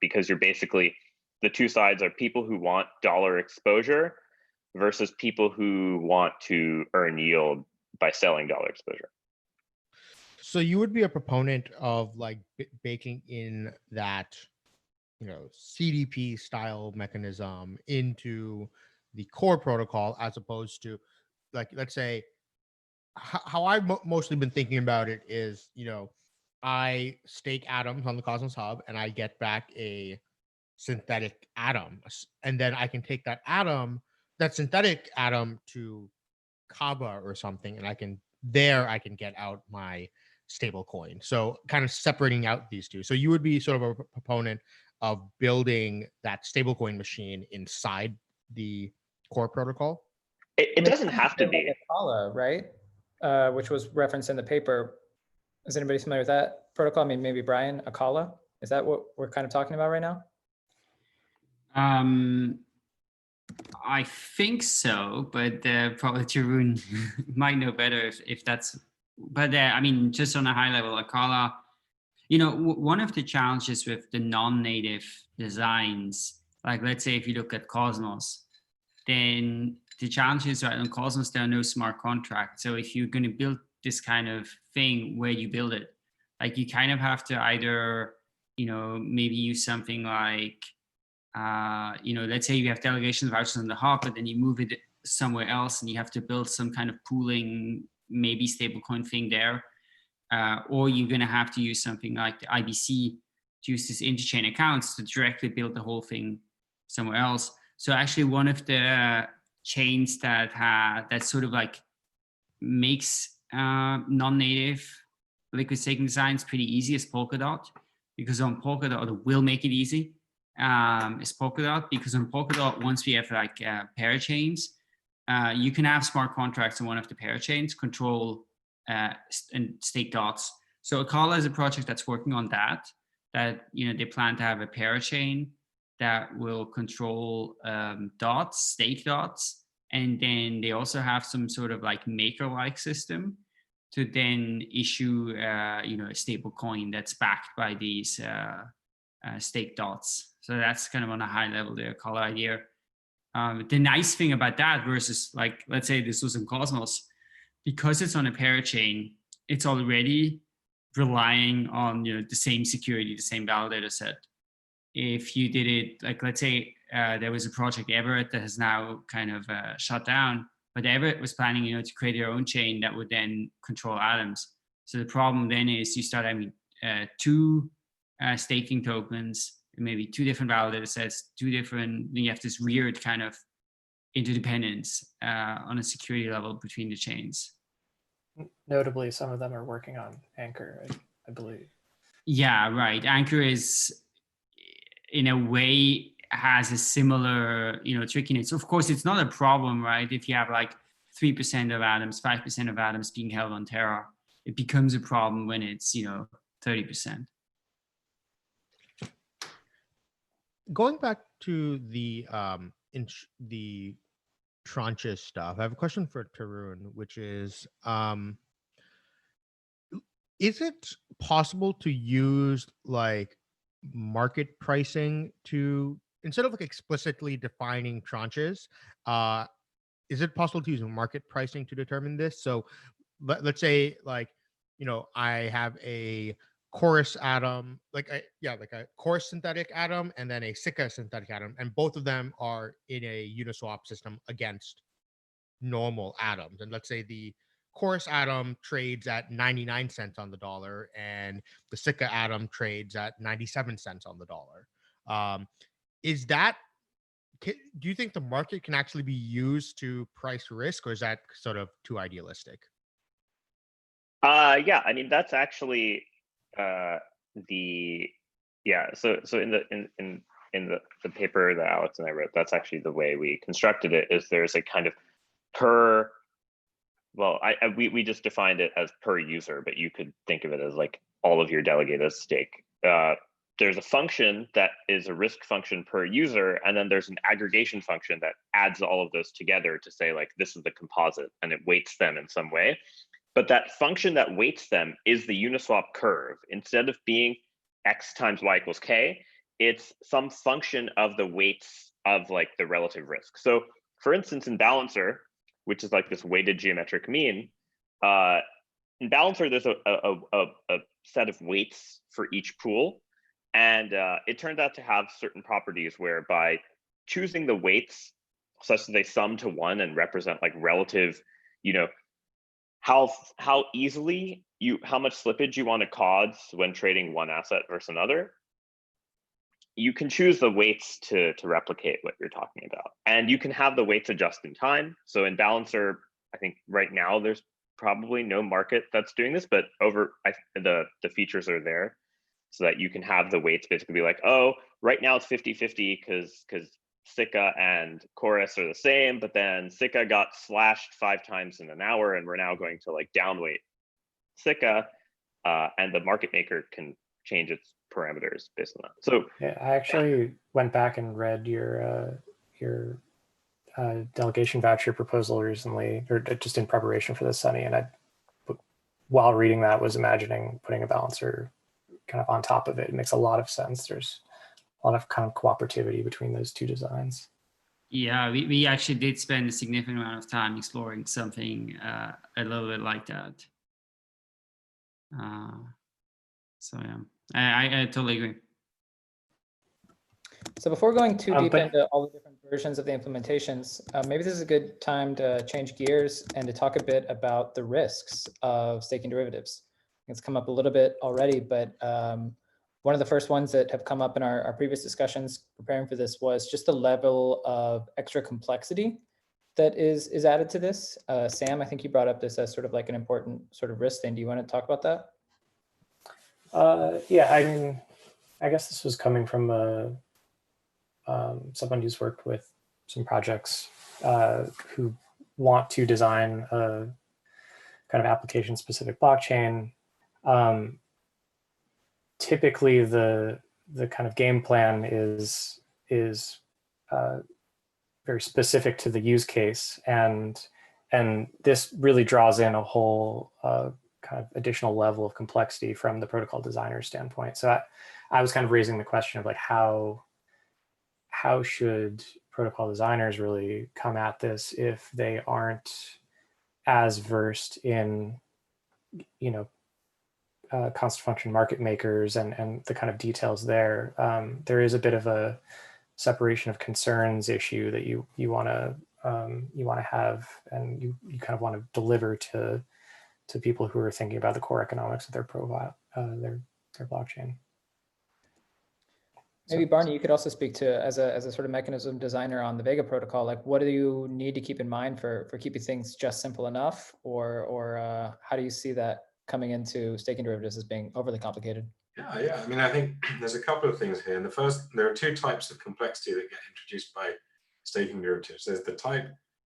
because you're basically, the two sides are people who want dollar exposure versus people who want to earn yield by selling dollar exposure. So you would be a proponent of baking in that, CDP style mechanism into the core protocol, as opposed to, let's say, how I've mostly been thinking about it is, I stake atoms on the Cosmos Hub and I get back a synthetic atom, and then I can take that synthetic atom to Kava or something, and I can get out my stable coin. So kind of separating out these two. So you would be sort of a proponent of building that stablecoin machine inside the core protocol? It doesn't have to be. Akala, right? Which was referenced in the paper. Is anybody familiar with that protocol? I mean, maybe Brian, Akala? Is that what we're kind of talking about right now? I think so, but probably Tarun might know better if that's. But I mean, just on a high level, Akala, you know, one of the challenges with the non-native designs, like let's say if you look at Cosmos, then the challenge is, right, on Cosmos there are no smart contracts. So if you're going to build this kind of thing, where do you build it? Like you kind of have to either, you know, maybe use something like, you know, let's say you have delegation vouchers on the hub, but then you move it somewhere else and you have to build some kind of pooling, maybe stablecoin thing there. Or you're going to have to use something like the IBC to use this interchain accounts to directly build the whole thing somewhere else. So actually one of the chains that sort of like makes non-native liquid staking designs pretty easy is Polkadot, because on Polkadot, it will make it easy, is Polkadot, because on Polkadot, once we have like parachains, you can have smart contracts on one of the parachains, control and stake dots. So Akala is a project that's working on that, you know, they plan to have a parachain that will control dots, stake dots, and then they also have some sort of like maker-like system to then issue, you know, a stable coin that's backed by these stake dots. So that's kind of on a high level, the Akala idea. The nice thing about that versus, like, let's say this was in Cosmos, because it's on a parachain, it's already relying on, you know, the same security, the same validator set. If you did it, like, let's say there was a project Everett that has now kind of shut down, but Everett was planning, you know, to create their own chain that would then control atoms. So the problem then is you start having two staking tokens, maybe two different validator sets, then you have this weird kind of interdependence on a security level between the chains. Notably, some of them are working on Anchor, I believe. Yeah, right. Anchor is, in a way, has a similar, you know, trickiness. Of course, it's not a problem, right? If you have like 3% of atoms, 5% of atoms being held on Terra, it becomes a problem when it's, you know, 30%. Going back to the tranches stuff, I have a question for Tarun, which is it possible to use like market pricing to, instead of like explicitly defining tranches, is it possible to use market pricing to determine this? So let's say, like, you know, I have a chorus atom, like a chorus synthetic atom and then a Sika synthetic atom, and both of them are in a Uniswap system against normal atoms. And let's say the chorus atom trades at 99 cents on the dollar and the Sika atom trades at 97 cents on the dollar. Is that, do you think the market can actually be used to price risk, or is that sort of too idealistic? Yeah, I mean, that's actually so in the paper that Alex and I wrote, that's actually the way we constructed it. Is there's a kind of we just defined it as per user, but you could think of it as like all of your delegated stake. There's a function that is a risk function per user, and then there's an aggregation function that adds all of those together to say, like, this is the composite, and it weights them in some way. But that function that weights them is the Uniswap curve. Instead of being x times y equals k, it's some function of the weights of like the relative risk. So for instance, in Balancer, which is like this weighted geometric mean, in Balancer, there's a set of weights for each pool. And it turned out to have certain properties whereby choosing the weights such that they sum to 1 and represent like relative, you know, how easily how much slippage you want to cause when trading one asset versus another. You can choose the weights to replicate what you're talking about. And you can have the weights adjust in time. So in Balancer, I think right now there's probably no market that's doing this, but the features are there so that you can have the weights basically be like, oh, right now it's 50-50 because Sika and Chorus are the same, but then Sika got slashed 5 times in an hour, and we're now going to like downweight Sika, and the market maker can change its parameters based on that. So yeah, I actually went back and read your delegation voucher proposal recently, or just in preparation for this, Sunny, and while reading that, was imagining putting a balancer kind of on top of it. It makes a lot of sense. There's a lot of kind of cooperativity between those two designs. Yeah, we actually did spend a significant amount of time exploring something a little bit like that. So yeah, I totally agree. So before going too deep but- into all the different versions of the implementations, maybe this is a good time to change gears and to talk a bit about the risks of staking derivatives. It's come up a little bit already, but one of the first ones that have come up in our previous discussions preparing for this was just the level of extra complexity that is added to this. Sam, I think you brought up this as sort of like an important sort of risk thing. Do you want to talk about that? Yeah, I mean, I guess this was coming from someone who's worked with some projects who want to design a kind of application-specific blockchain. Typically, the kind of game plan is very specific to the use case, and this really draws in a whole kind of additional level of complexity from the protocol designer standpoint. So I was kind of raising the question of like how should protocol designers really come at this if they aren't as versed in, you know, constant function market makers and the kind of details there. There is a bit of a separation of concerns issue that you want to have, and you kind of want to deliver to people who are thinking about the core economics of their profile, their blockchain. Maybe Barney, you could also speak to as a sort of mechanism designer on the Vega protocol. Like, what do you need to keep in mind for keeping things just simple enough, or how do you see that coming into staking derivatives as being overly complicated? Yeah. I mean, I think there's a couple of things here. And the first, there are two types of complexity that get introduced by staking derivatives. There's the type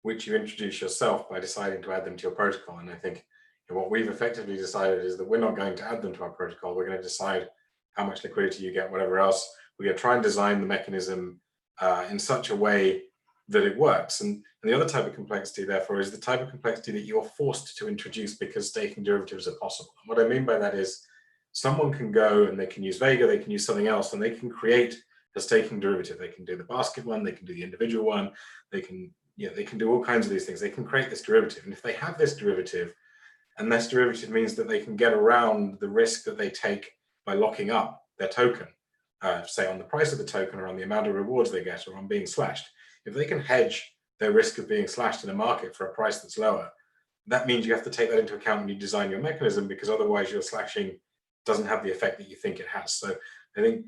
which you introduce yourself by deciding to add them to your protocol. And I think what we've effectively decided is that we're not going to add them to our protocol. We're going to decide how much liquidity you get, whatever else. We're going to try and design the mechanism in such a way that it works. And the other type of complexity, therefore, is the type of complexity that you're forced to introduce because staking derivatives are possible. And what I mean by that is someone can go and they can use Vega, they can use something else, and they can create a staking derivative. They can do the basket one, they can do the individual one, they can do all kinds of these things. They can create this derivative. And if they have this derivative, and this derivative means that they can get around the risk that they take by locking up their token, say on the price of the token or on the amount of rewards they get or on being slashed. If they can hedge their risk of being slashed in a market for a price that's lower, that means you have to take that into account when you design your mechanism, because otherwise your slashing doesn't have the effect that you think it has. So I think,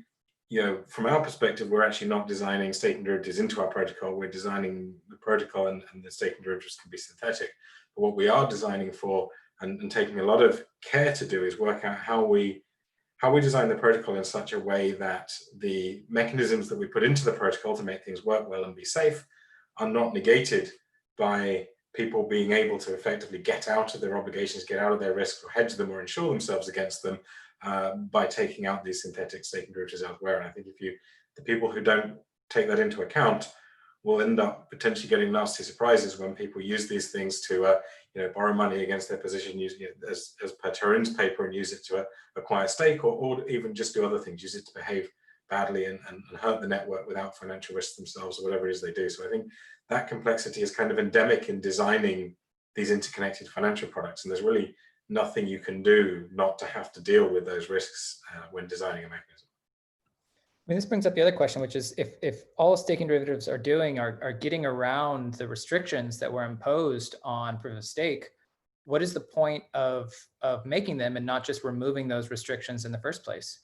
from our perspective, we're actually not designing staking derivatives into our protocol. We're designing the protocol, and the staking derivatives can be synthetic. But what we are designing for and taking a lot of care to do is work out how we design the protocol in such a way that the mechanisms that we put into the protocol to make things work well and be safe are not negated by people being able to effectively get out of their obligations, get out of their risks, or hedge them or insure themselves against them by taking out these synthetic staking derivatives elsewhere. And I think the people who don't take that into account will end up potentially getting nasty surprises when people use these things to borrow money against their position, use it as per Tarun's paper, and use it to acquire stake, or even just do other things, use it to behave badly and hurt the network without financial risk themselves, or whatever it is they do. So I think that complexity is kind of endemic in designing these interconnected financial products, and there's really nothing you can do not to have to deal with those risks when designing a mechanism. I mean, this brings up the other question, which is if all staking derivatives are doing are getting around the restrictions that were imposed on proof of stake, what is the point of making them and not just removing those restrictions in the first place?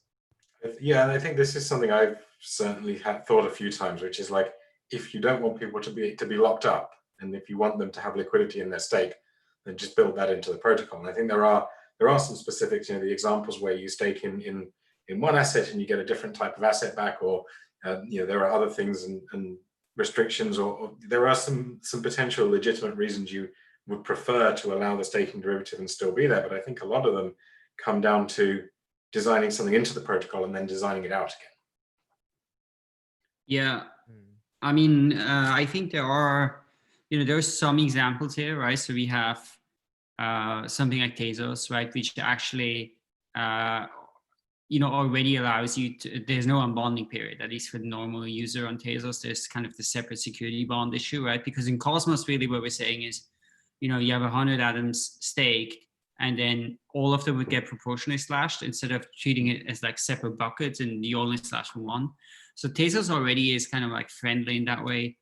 Yeah, and I think this is something I've certainly thought a few times, which is like, if you don't want people to be locked up, and if you want them to have liquidity in their stake, then just build that into the protocol. And I think there are some specifics, the examples where you stake in one asset and you get a different type of asset back, or there are other things and restrictions, or there are some potential legitimate reasons you would prefer to allow the staking derivative and still be there. But I think a lot of them come down to, designing something into the protocol and then designing it out again. Yeah, I mean, I think there are, there's some examples here, right? So we have something like Tezos, right, which actually, already allows you to, there's no unbonding period, at least for the normal user on Tezos. There's kind of the separate security bond issue, right? Because in Cosmos, really what we're saying is, you have 100 atoms staked, and then all of them would get proportionally slashed instead of treating it as like separate buckets and you only slash one. So Tezos already is kind of like friendly in that way.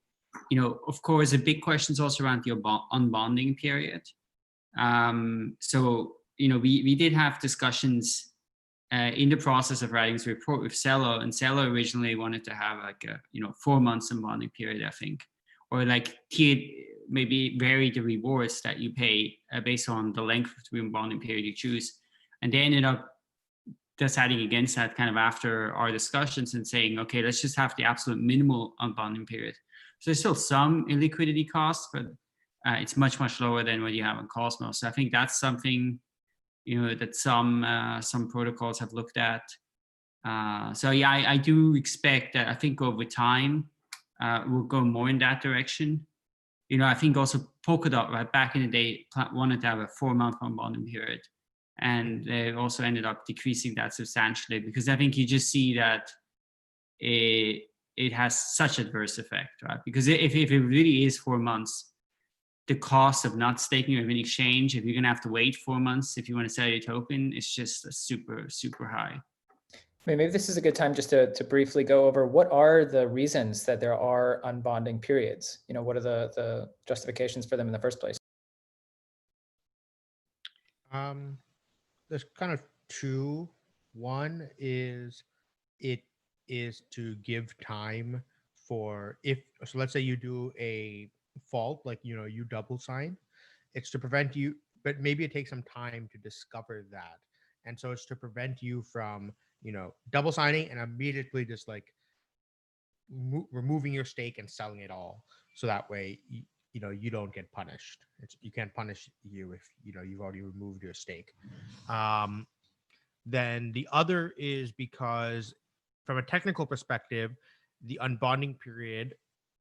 Of course, the big question is also around the unbonding period. So, we did have discussions in the process of writing this report with Cello, and Cello originally wanted to have like a 4 months unbonding period, I think, or like maybe vary the rewards that you pay based on the length of the unbonding period you choose. And they ended up deciding against that kind of after our discussions and saying, okay, let's just have the absolute minimal unbonding period. So there's still some illiquidity costs, but it's much, much lower than what you have on Cosmos. So I think that's something that some protocols have looked at. So yeah, I do expect that. I think over time we'll go more in that direction. I think also Polkadot, right, back in the day, wanted to have a 4-month unbonding period, and they also ended up decreasing that substantially because I think you just see that it has such adverse effect, right? Because if it really is 4 months, the cost of not staking or an exchange, if you're going to have to wait 4 months if you want to sell your token, it's just super, super high. Maybe this is a good time just to briefly go over what are the reasons that there are unbonding periods? What are the justifications for them in the first place? There's kind of two. One is it is to give time for so let's say you do a fault, like, you double sign, it's to prevent you, but maybe it takes some time to discover that. And so it's to prevent you from, double signing and immediately just like removing your stake and selling it all. So that way, you don't get punished. You can't punish you if, you've already removed your stake. Then the other is because from a technical perspective, the unbonding period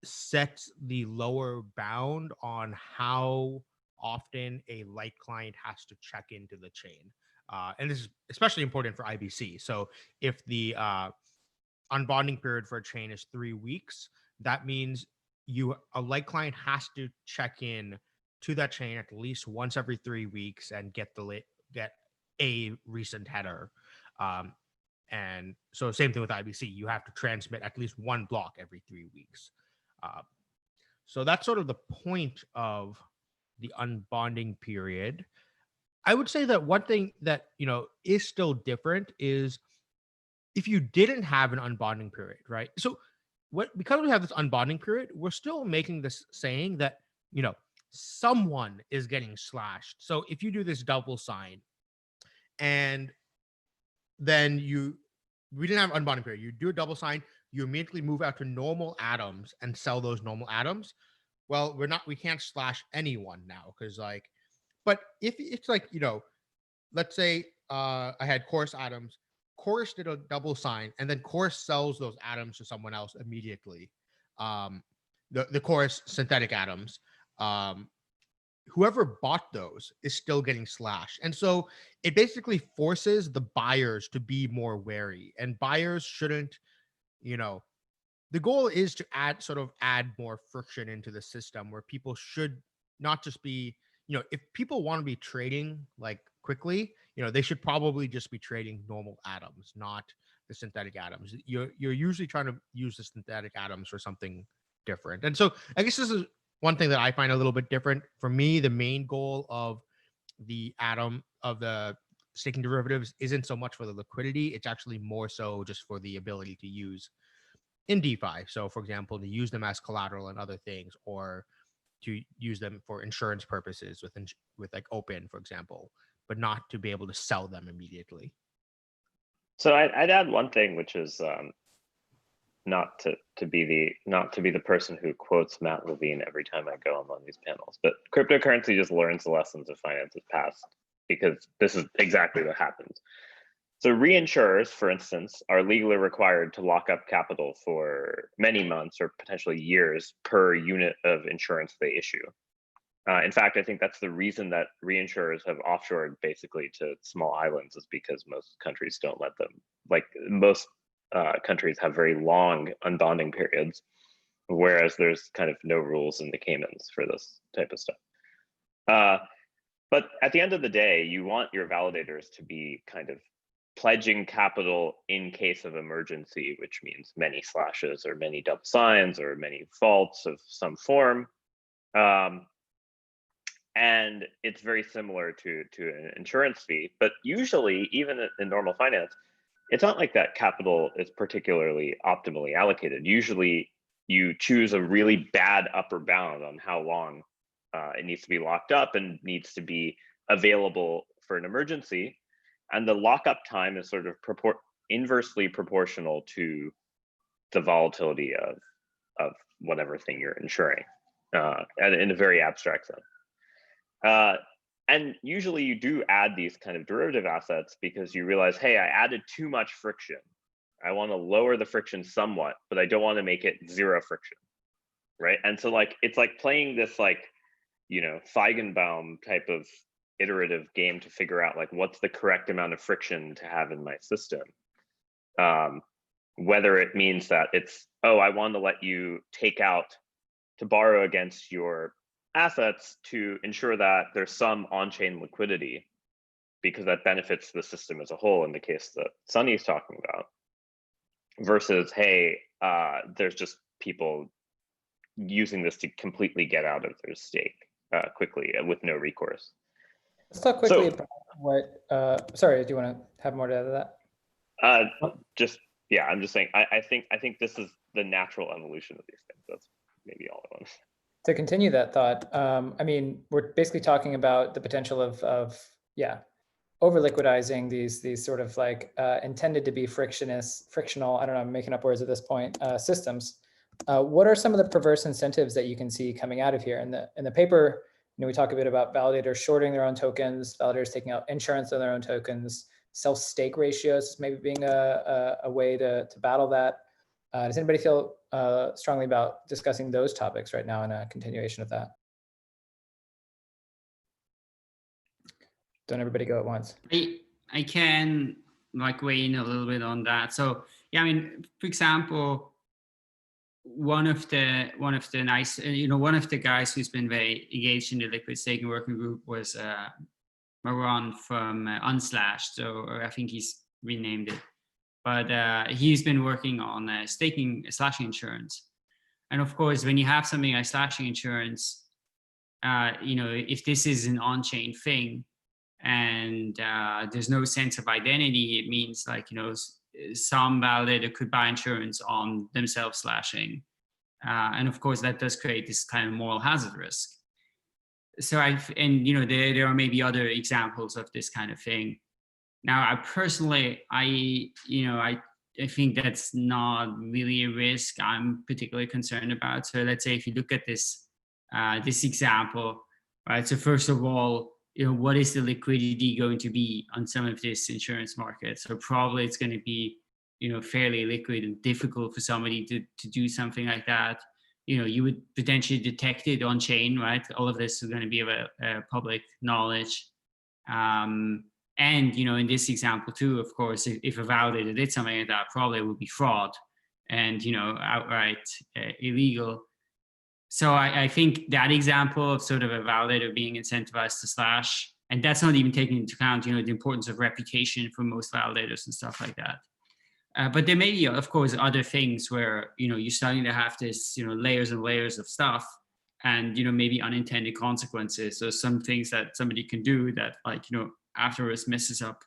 sets the lower bound on how often a light client has to check into the chain. And this is especially important for IBC. So if the unbonding period for a chain is 3 weeks, that means a light client has to check in to that chain at least once every 3 weeks and get a recent header. And so same thing with IBC, you have to transmit at least one block every 3 weeks. So that's sort of the point of the unbonding period. I would say that one thing that, is still different is if you didn't have an unbonding period, right? So because we have this unbonding period, we're still making this saying that, someone is getting slashed. So if you do this double sign and then we didn't have unbonding period, you do a double sign, you immediately move out to normal atoms and sell those normal atoms. Well, we can't slash anyone now because but if it's like, let's say I had Chorus atoms, Chorus did a double sign, and then Chorus sells those atoms to someone else immediately. The Chorus synthetic atoms, whoever bought those is still getting slashed. And so it basically forces the buyers to be more wary, and buyers shouldn't, the goal is to add more friction into the system where people should not just be, if people want to be trading like quickly, they should probably just be trading normal atoms, not the synthetic atoms. You're usually trying to use the synthetic atoms for something different. And so I guess this is one thing that I find a little bit different. For me, the main goal of the staking derivatives isn't so much for the liquidity. It's actually more so just for the ability to use in DeFi. So for example, to use them as collateral and other things, or to use them for insurance purposes with like Open, for example, but not to be able to sell them immediately. So I'd add one thing, which is not to be the person who quotes Matt Levine every time I go on one of these panels, but cryptocurrency just learns the lessons of finance's past, because this is exactly what happens. So reinsurers, for instance, are legally required to lock up capital for many months or potentially years per unit of insurance they issue. In fact, I think that's the reason that reinsurers have offshored basically to small islands, is because most countries don't let them. Like most countries have very long unbonding periods, whereas there's kind of no rules in the Caymans for this type of stuff. But at the end of the day, you want your validators to be kind of pledging capital in case of emergency, which means many slashes or many double signs or many faults of some form. And it's very similar to an insurance fee, but usually even in normal finance, it's not like that capital is particularly optimally allocated. Usually you choose a really bad upper bound on how long it needs to be locked up and needs to be available for an emergency. And the lockup time is sort of inversely proportional to the volatility of whatever thing you're insuring, and in a very abstract sense. And usually you do add these kind of derivative assets because you realize, hey, I added too much friction. I want to lower the friction somewhat, but I don't want to make it zero friction, right? And so like, it's like playing this like, you know, Feigenbaum type of iterative game to figure out like, what's the correct amount of friction to have in my system? Whether it means that it's, oh, I want to let you take out, to borrow against your assets to ensure that there's some on-chain liquidity, because that benefits the system as a whole in the case that Sunny's talking about, versus, hey, there's just people using this to completely get out of their stake quickly with no recourse. Let's talk quickly about what, sorry, do you want to have more to add to that? Yeah, I'm just saying, I think this is the natural evolution of these things. That's maybe all I want to say. To continue that thought, I mean, we're basically talking about the potential of over liquidizing these sort of like intended to be frictional, I don't know, I'm making up words at this point, systems. What are some of the perverse incentives that you can see coming out of here? In the paper, you know, we talk a bit about validators shorting their own tokens, validators taking out insurance on their own tokens, self-stake ratios maybe being a way to battle that. Does anybody feel strongly about discussing those topics right now in a continuation of that? Don't everybody go at once. I can like weigh in a little bit on that. So yeah, I mean, for example, one of the nice, one of the guys who's been very engaged in the liquid staking working group was Maron from Unslashed. So I think he's renamed it. But he's been working on slashing insurance. And of course, when you have something like slashing insurance, if this is an on-chain thing and there's no sense of identity, it means like, some validator could buy insurance on themselves slashing. And of course, that does create this kind of moral hazard risk. So there are maybe other examples of this kind of thing. Now, I personally, I think that's not really a risk I'm particularly concerned about. So let's say if you look at this example, right? So first of all, what is the liquidity going to be on some of this insurance market? So probably it's going to be, fairly liquid and difficult for somebody to do something like that. You would potentially detect it on chain, right? All of this is going to be public knowledge. And, in this example too, of course, if a validator did something like that, probably it would be fraud and, outright illegal. So I think that example of sort of a validator being incentivized to slash, and that's not even taking into account, the importance of reputation for most validators and stuff like that. But there may be, of course, other things where, you're starting to have this, layers and layers of stuff and, maybe unintended consequences. So some things that somebody can do that like, afterwards messes up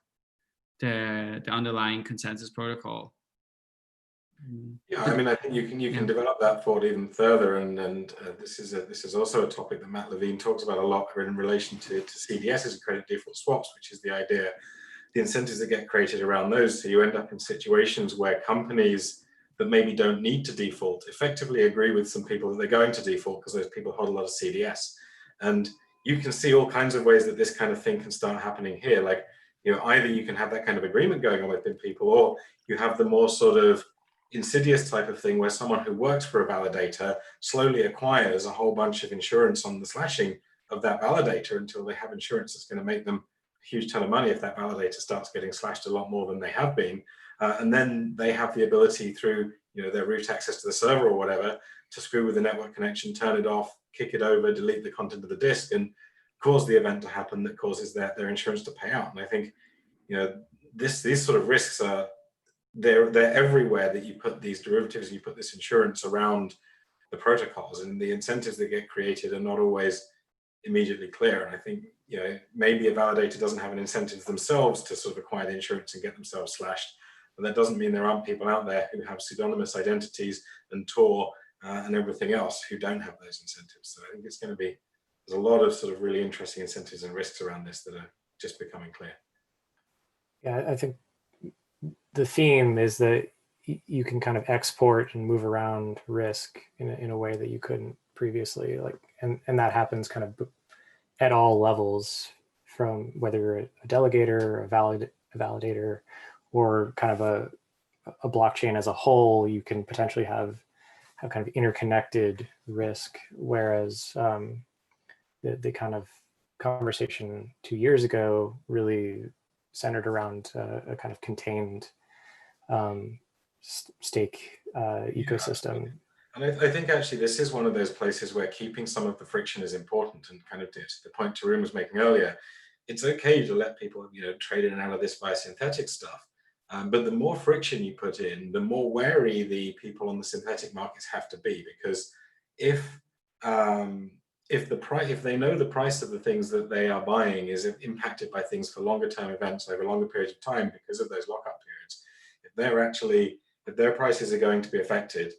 the underlying consensus protocol. Yeah, I mean, I think you can develop that thought even further, and this is also a topic that Matt Levine talks about a lot in relation to CDSs and credit default swaps, which is the idea, the incentives that get created around those. So you end up in situations where companies that maybe don't need to default effectively agree with some people that they're going to default because those people hold a lot of CDS, and you can see all kinds of ways that this kind of thing can start happening here. Like, either you can have that kind of agreement going on with people, or you have the more sort of insidious type of thing where someone who works for a validator slowly acquires a whole bunch of insurance on the slashing of that validator until they have insurance that's going to make them a huge ton of money if that validator starts getting slashed a lot more than they have been. And then they have the ability through their root access to the server or whatever to screw with the network connection, turn it off, kick it over, delete the content of the disk, and cause the event to happen that causes their insurance to pay out. And I think these sort of risks are they're everywhere that you put these derivatives, you put this insurance around the protocols, and the incentives that get created are not always immediately clear. And I think maybe a validator doesn't have an incentive themselves to sort of acquire the insurance and get themselves slashed, but that doesn't mean there aren't people out there who have pseudonymous identities and Tor and everything else who don't have those incentives. So I think it's going to be, there's a lot of sort of really interesting incentives and risks around this that are just becoming clear. Yeah, I think the theme is that you can kind of export and move around risk in a way that you couldn't previously, and that happens kind of at all levels, from whether you're a delegator, a validator, or kind of a blockchain as a whole. You can potentially have kind of interconnected risk, whereas the kind of conversation 2 years ago really centered around a kind of contained stake ecosystem. And I think actually this is one of those places where keeping some of the friction is important, and kind of to the point Tarun was making earlier, it's okay to let people trade in and out of this via synthetic stuff. But the more friction you put in, the more wary the people on the synthetic markets have to be, because if they know the price of the things that they are buying is impacted by things for longer term events over longer periods of time because of those lockup periods, if their prices are going to be affected,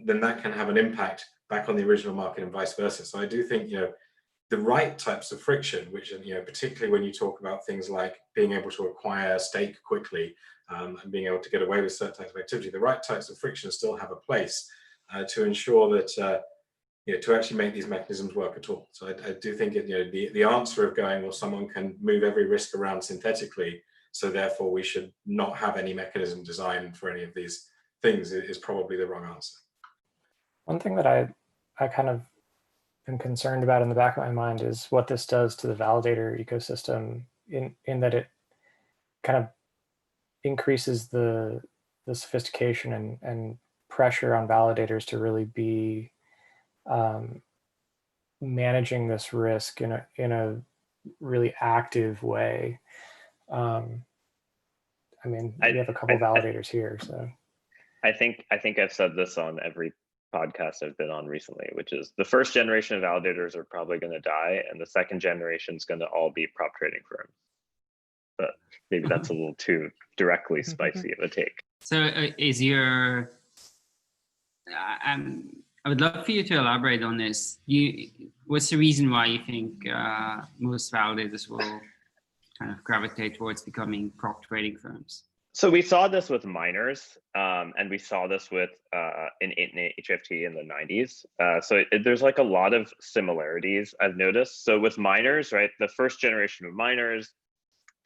then that can have an impact back on the original market and vice versa. So I do think the right types of friction, which particularly when you talk about things like being able to acquire stake quickly and being able to get away with certain types of activity, the right types of friction still have a place to ensure that to actually make these mechanisms work at all. So I do think the answer of going, well, someone can move every risk around synthetically, so therefore we should not have any mechanism designed for any of these things, is probably the wrong answer. One thing that I kind of am concerned about in the back of my mind is what this does to the validator ecosystem, in that it kind of increases the sophistication and pressure on validators to really be managing this risk in a really active way. I mean, we have a couple validators here, so. I think I've said this on every podcast I've been on recently, which is the first generation of validators are probably going to die, and the second generation is going to all be prop trading firms. But maybe that's a little too directly spicy of a take. So is your, I would love for you to elaborate on this. What's the reason why you think most validators will kind of gravitate towards becoming prop trading firms? So we saw this with miners, and we saw this with in HFT in the 90s. So there's like a lot of similarities I've noticed. So with miners, right, the first generation of miners,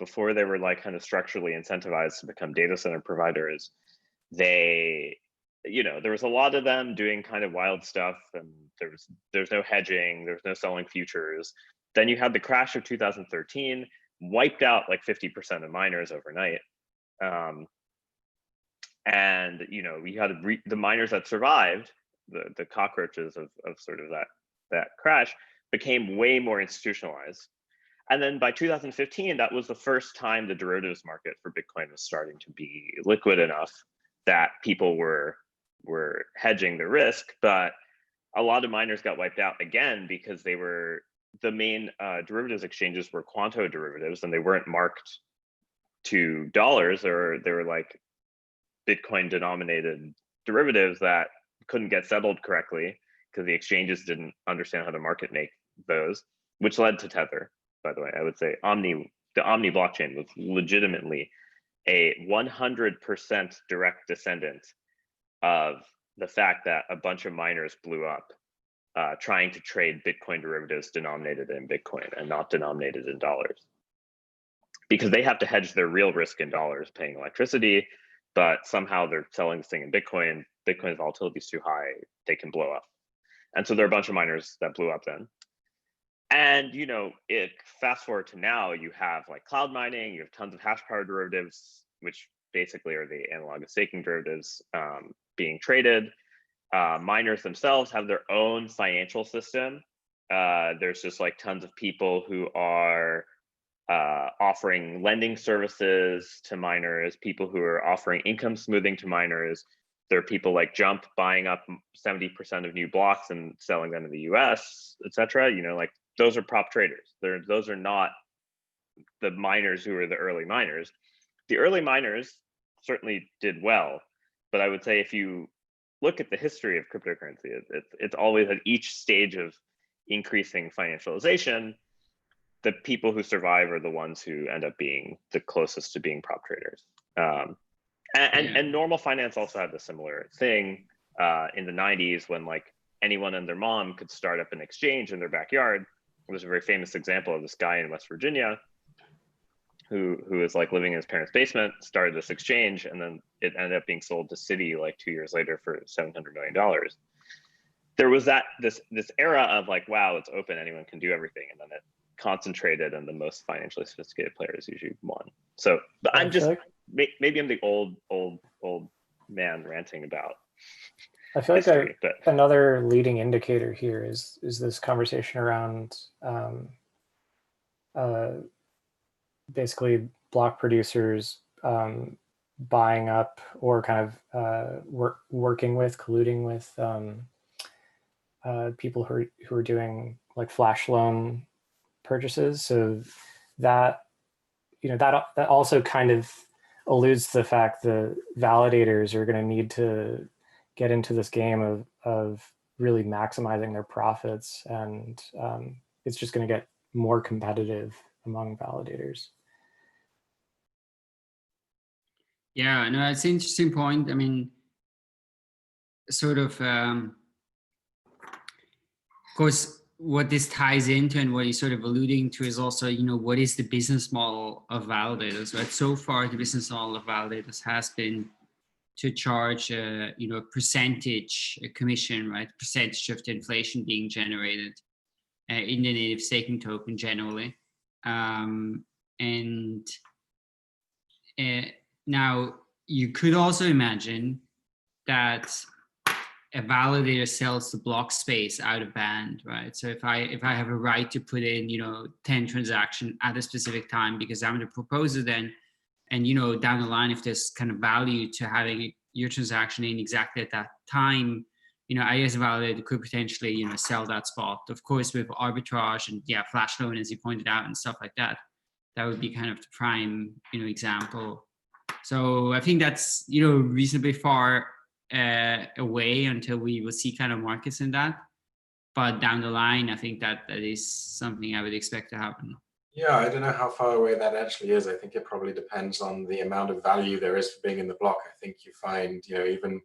before they were like kind of structurally incentivized to become data center providers, there was a lot of them doing kind of wild stuff, and there's no hedging, there's no selling futures. Then you had the crash of 2013, wiped out like 50% of miners overnight. And we had the miners that survived, the cockroaches of sort of that crash, became way more institutionalized. And then by 2015, that was the first time the derivatives market for Bitcoin was starting to be liquid enough that people were hedging the risk. But a lot of miners got wiped out again because the main derivatives exchanges were quanto derivatives, and they weren't marked to dollars, or they were like Bitcoin denominated derivatives that couldn't get settled correctly because the exchanges didn't understand how to market make those, which led to Tether. By the way, I would say the Omni blockchain was legitimately a 100% direct descendant of the fact that a bunch of miners blew up trying to trade Bitcoin derivatives denominated in Bitcoin and not denominated in dollars. because they have to hedge their real risk in dollars paying electricity, but somehow they're selling this thing in Bitcoin. Bitcoin's volatility is too high, they can blow up. And so there are a bunch of miners that blew up then. And if fast forward to now, you have like cloud mining, you have tons of hash power derivatives, which basically are the analog of staking derivatives being traded. Miners themselves have their own financial system. There's just like tons of people who are offering lending services to miners, people who are offering income smoothing to miners. There are people like Jump buying up 70% of new blocks and selling them in the US, etc. Like those are prop traders. Those are not the miners who are the early miners. The early miners certainly did well, but I would say if you look at the history of cryptocurrency, it's always at each stage of increasing financialization, the people who survive are the ones who end up being the closest to being prop traders. And normal finance also had a similar thing in the 90s when like anyone and their mom could start up an exchange in their backyard. There's a very famous example of this guy in West Virginia who was like living in his parents' basement, started this exchange, and then it ended up being sold to Citi like 2 years later for $700 million. There was this era of like, wow, it's open, anyone can do everything, and then it concentrated, and the most financially sophisticated players usually won. So I'm just maybe I'm the old man ranting about. I feel history, like another leading indicator here is this conversation around basically block producers buying up or kind of working with, colluding with people who are doing like flash loan purchases. So that that also kind of alludes to the fact that validators are going to need to get into this game of really maximizing their profits, and it's just going to get more competitive among validators. Yeah, no, it's an interesting point. I mean, sort of course, what this ties into and what you're sort of alluding to is also, what is the business model of validators, right? So far, the business model of validators has been to charge a percentage, a commission, right? Percentage of the inflation being generated in the native staking token generally. Now you could also imagine that a validator sells the block space out of band, right? So if I have a right to put in 10 transactions at a specific time because I'm the proposer then, and down the line if there's kind of value to having your transaction in exactly at that time, I as a validator could potentially sell that spot. Of course, with arbitrage and flash loan, as you pointed out, and stuff like that, that would be kind of the prime example. So I think that's reasonably far away until we will see kind of markets in that. But down the line, I think that is something I would expect to happen. Yeah, I don't know how far away that actually is. I think it probably depends on the amount of value there is for being in the block. I think you find, even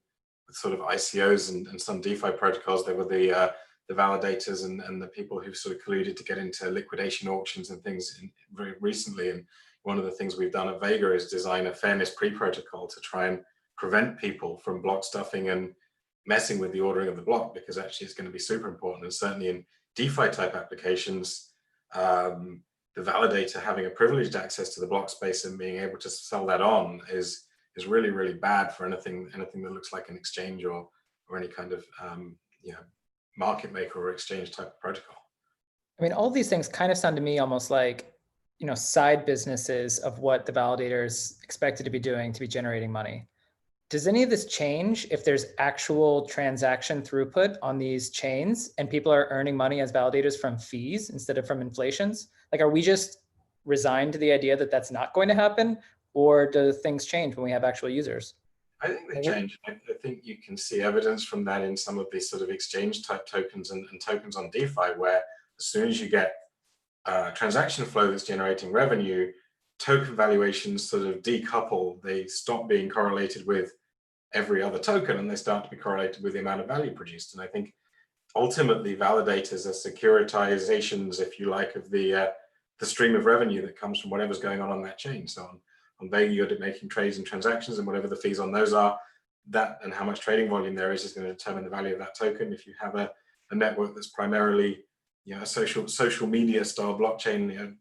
with sort of ICOs and some DeFi protocols, there were the validators and the people who sort of colluded to get into liquidation auctions and things very recently. And one of the things we've done at Vega is design a fairness pre-protocol to try and prevent people from block stuffing and messing with the ordering of the block, because actually it's going to be super important. And certainly in DeFi type applications, the validator having a privileged access to the block space and being able to sell that on is really, really bad for anything that looks like an exchange or any kind of market maker or exchange type of protocol. I mean, all these things kind of sound to me almost like side businesses of what the validators expected to be doing to be generating money. Does any of this change if there's actual transaction throughput on these chains and people are earning money as validators from fees instead of from inflations? Like, are we just resigned to the idea that that's not going to happen, or do things change when we have actual users? I think they change. I think you can see evidence from that in some of these sort of exchange type tokens and tokens on DeFi, where as soon as you get transaction flow that's generating revenue, token valuations sort of decouple. They stop being correlated with every other token and they start to be correlated with the amount of value produced. And I think ultimately validators are securitizations, if you like, of the the stream of revenue that comes from whatever's going on that chain. So on Vega, you're making trades and transactions, and whatever the fees on those are, that and how much trading volume there is going to determine the value of that token. If you have a network that's primarily, you know, a social media style blockchain, you know,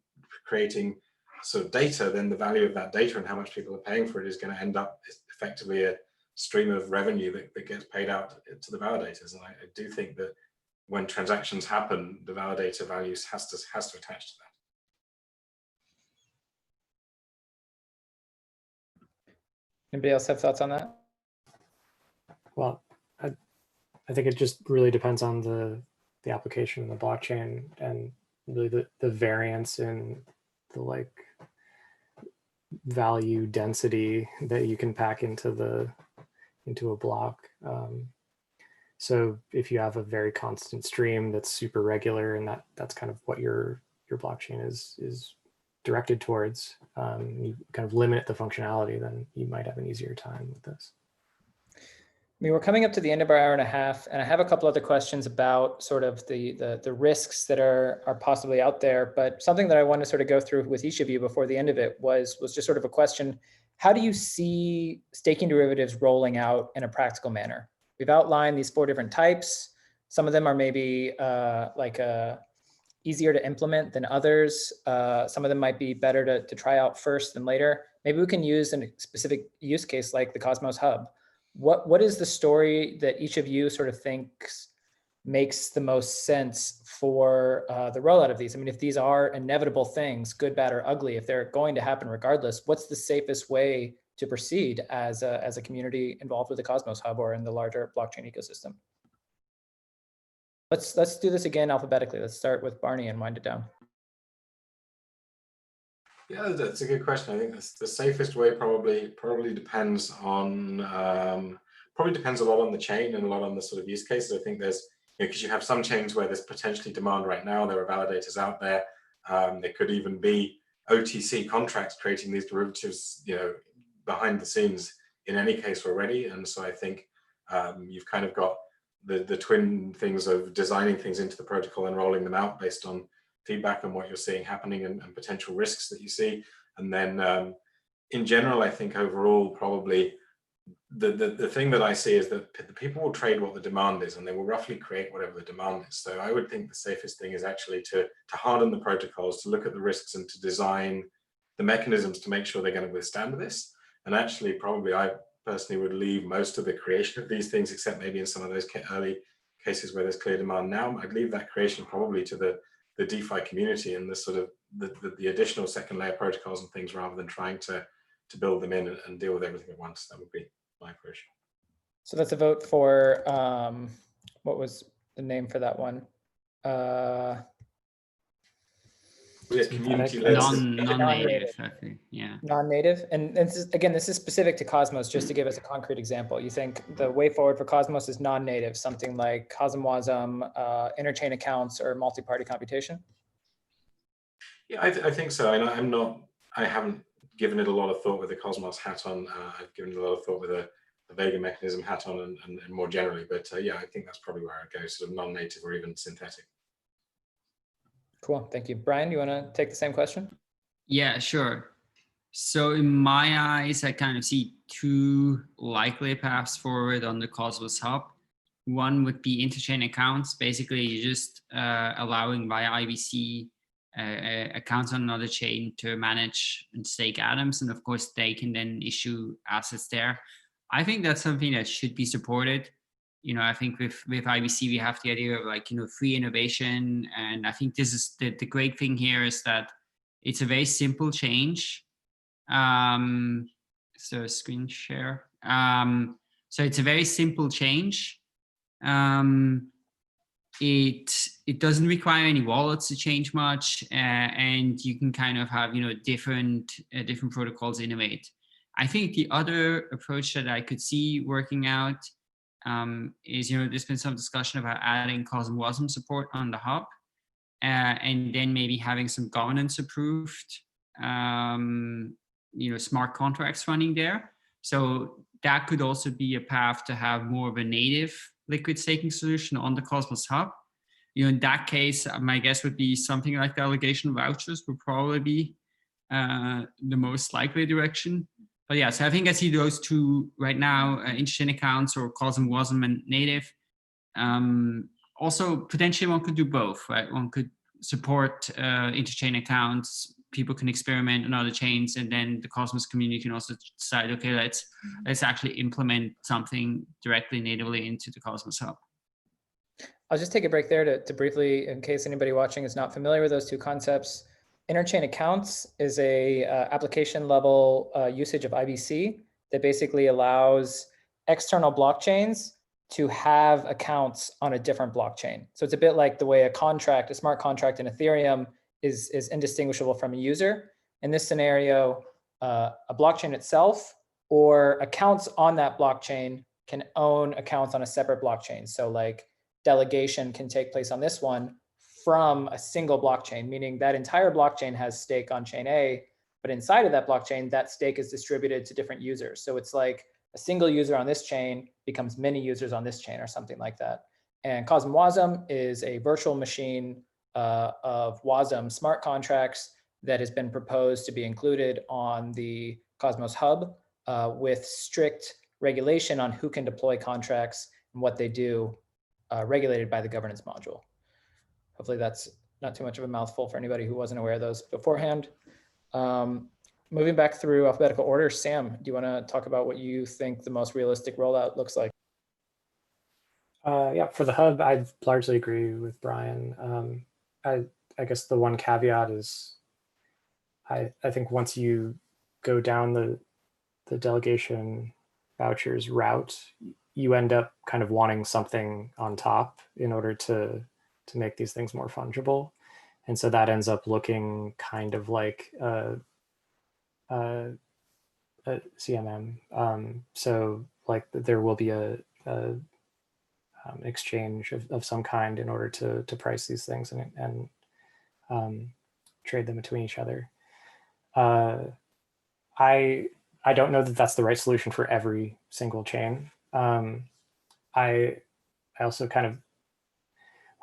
creating sort of data, then the value of that data and how much people are paying for it is going to end up effectively a stream of revenue that gets paid out to the validators. And I do think that when transactions happen, the validator values has to attach to that. Anybody else have thoughts on that? Well, I think it just really depends on the application and the blockchain, and really the variance in the like value density that you can pack into a block. So if you have a very constant stream that's super regular, and that's kind of what your blockchain is directed towards, you kind of limit the functionality, then you might have an easier time with this. I mean, we're coming up to the end of our hour and a half, and I have a couple other questions about sort of the risks that are possibly out there. But something that I want to sort of go through with each of you before the end of it was just sort of a question: how do you see staking derivatives rolling out in a practical manner? We've outlined these 4 different types. Some of them are maybe easier to implement than others. Some of them might be better to try out first than later. Maybe we can use a specific use case like the Cosmos Hub. What is the story that each of you sort of thinks makes the most sense for the rollout of these? I mean, if these are inevitable things, good, bad, or ugly, if they're going to happen regardless, what's the safest way to proceed as a community involved with the Cosmos Hub or in the larger blockchain ecosystem? Let's do this again alphabetically. Let's start with Barney and wind it down. Yeah, that's a good question. I think the safest way probably depends on depends a lot on the chain and a lot on the sort of use cases. I think there's, because you have some chains where there's potentially demand right now. There are validators out there. There could even be OTC contracts creating these derivatives, you know, behind the scenes in any case already. And so I think you've kind of got the twin things of designing things into the protocol and rolling them out based on feedback and what you're seeing happening and potential risks that you see. And then in general, I think overall, probably the thing that I see is that the people will trade what the demand is, and they will roughly create whatever the demand is. So I would think the safest thing is actually to harden the protocols, to look at the risks and to design the mechanisms to make sure they're going to withstand this. And actually, probably I personally would leave most of the creation of these things, except maybe in some of those early cases where there's clear demand now, I'd leave that creation probably to the DeFi community and the sort of the additional second layer protocols and things, rather than trying to build them in and deal with everything at once. That would be my approach. So that's a vote for, what was the name for that one? Community-led. Non-native, I think, yeah. Non-native, and this is specific to Cosmos, just to give us a concrete example. You think the way forward for Cosmos is non-native, something like CosmWasm, Interchain Accounts, or multi-party computation? Yeah, I think so. And I haven't given it a lot of thought with the Cosmos hat on. I've given it a lot of thought with a Vega mechanism hat on and more generally. But yeah, I think that's probably where I'd go, sort of non-native or even synthetic. Cool, thank you. Brian, you want to take the same question? Yeah, sure. So in my eyes, I kind of see 2 likely paths forward on the Cosmos Hub. One would be interchain accounts. Basically, you're just allowing via IBC accounts on another chain to manage and stake atoms. And of course, they can then issue assets there. I think that's something that should be supported. You know, I think with IBC, we have the idea of, like, you know, free innovation. And I think this is the great thing here is that it's a very simple change. So screen share. So it's a very simple change. It doesn't require any wallets to change much, and you can kind of have, you know, different protocols innovate. I think the other approach that I could see working out is, you know, there's been some discussion about adding CosmWasm support on the hub, and then maybe having some governance approved, you know, smart contracts running there. So that could also be a path to have more of a native liquid staking solution on the Cosmos Hub. in that case, my guess would be something like delegation vouchers would probably be the most likely direction. But yeah, so I think I see those two right now, Interchain accounts or COSM, WASM, and native. Also, potentially one could do both, right? One could support Interchain accounts, people can experiment on other chains, and then the Cosmos community can also decide, okay, let's actually implement something directly natively into the Cosmos Hub. I'll just take a break there to briefly, in case anybody watching is not familiar with those two concepts. Interchain accounts is a application level usage of IBC that basically allows external blockchains to have accounts on a different blockchain. So it's a bit like the way a smart contract in Ethereum is indistinguishable from a user. In this scenario, a blockchain itself or accounts on that blockchain can own accounts on a separate blockchain. So like delegation can take place on this one from a single blockchain, meaning that entire blockchain has stake on chain A, but inside of that blockchain, that stake is distributed to different users. So it's like a single user on this chain becomes many users on this chain or something like that. And COSM WASM is a virtual machine of WASM smart contracts that has been proposed to be included on the Cosmos Hub with strict regulation on who can deploy contracts and what they do, regulated by the governance module. Hopefully that's not too much of a mouthful for anybody who wasn't aware of those beforehand. Moving back through alphabetical order, Sam, do you want to talk about what you think the most realistic rollout looks like? Yeah, for the hub, I largely agree with Brian. I guess the one caveat is I think once you go down the delegation vouchers route, you end up kind of wanting something on top in order to make these things more fungible. And so that ends up looking kind of like a CMM. So like there will be a exchange of some kind in order to price these things and trade them between each other. I don't know that that's the right solution for every single chain. I also kind of,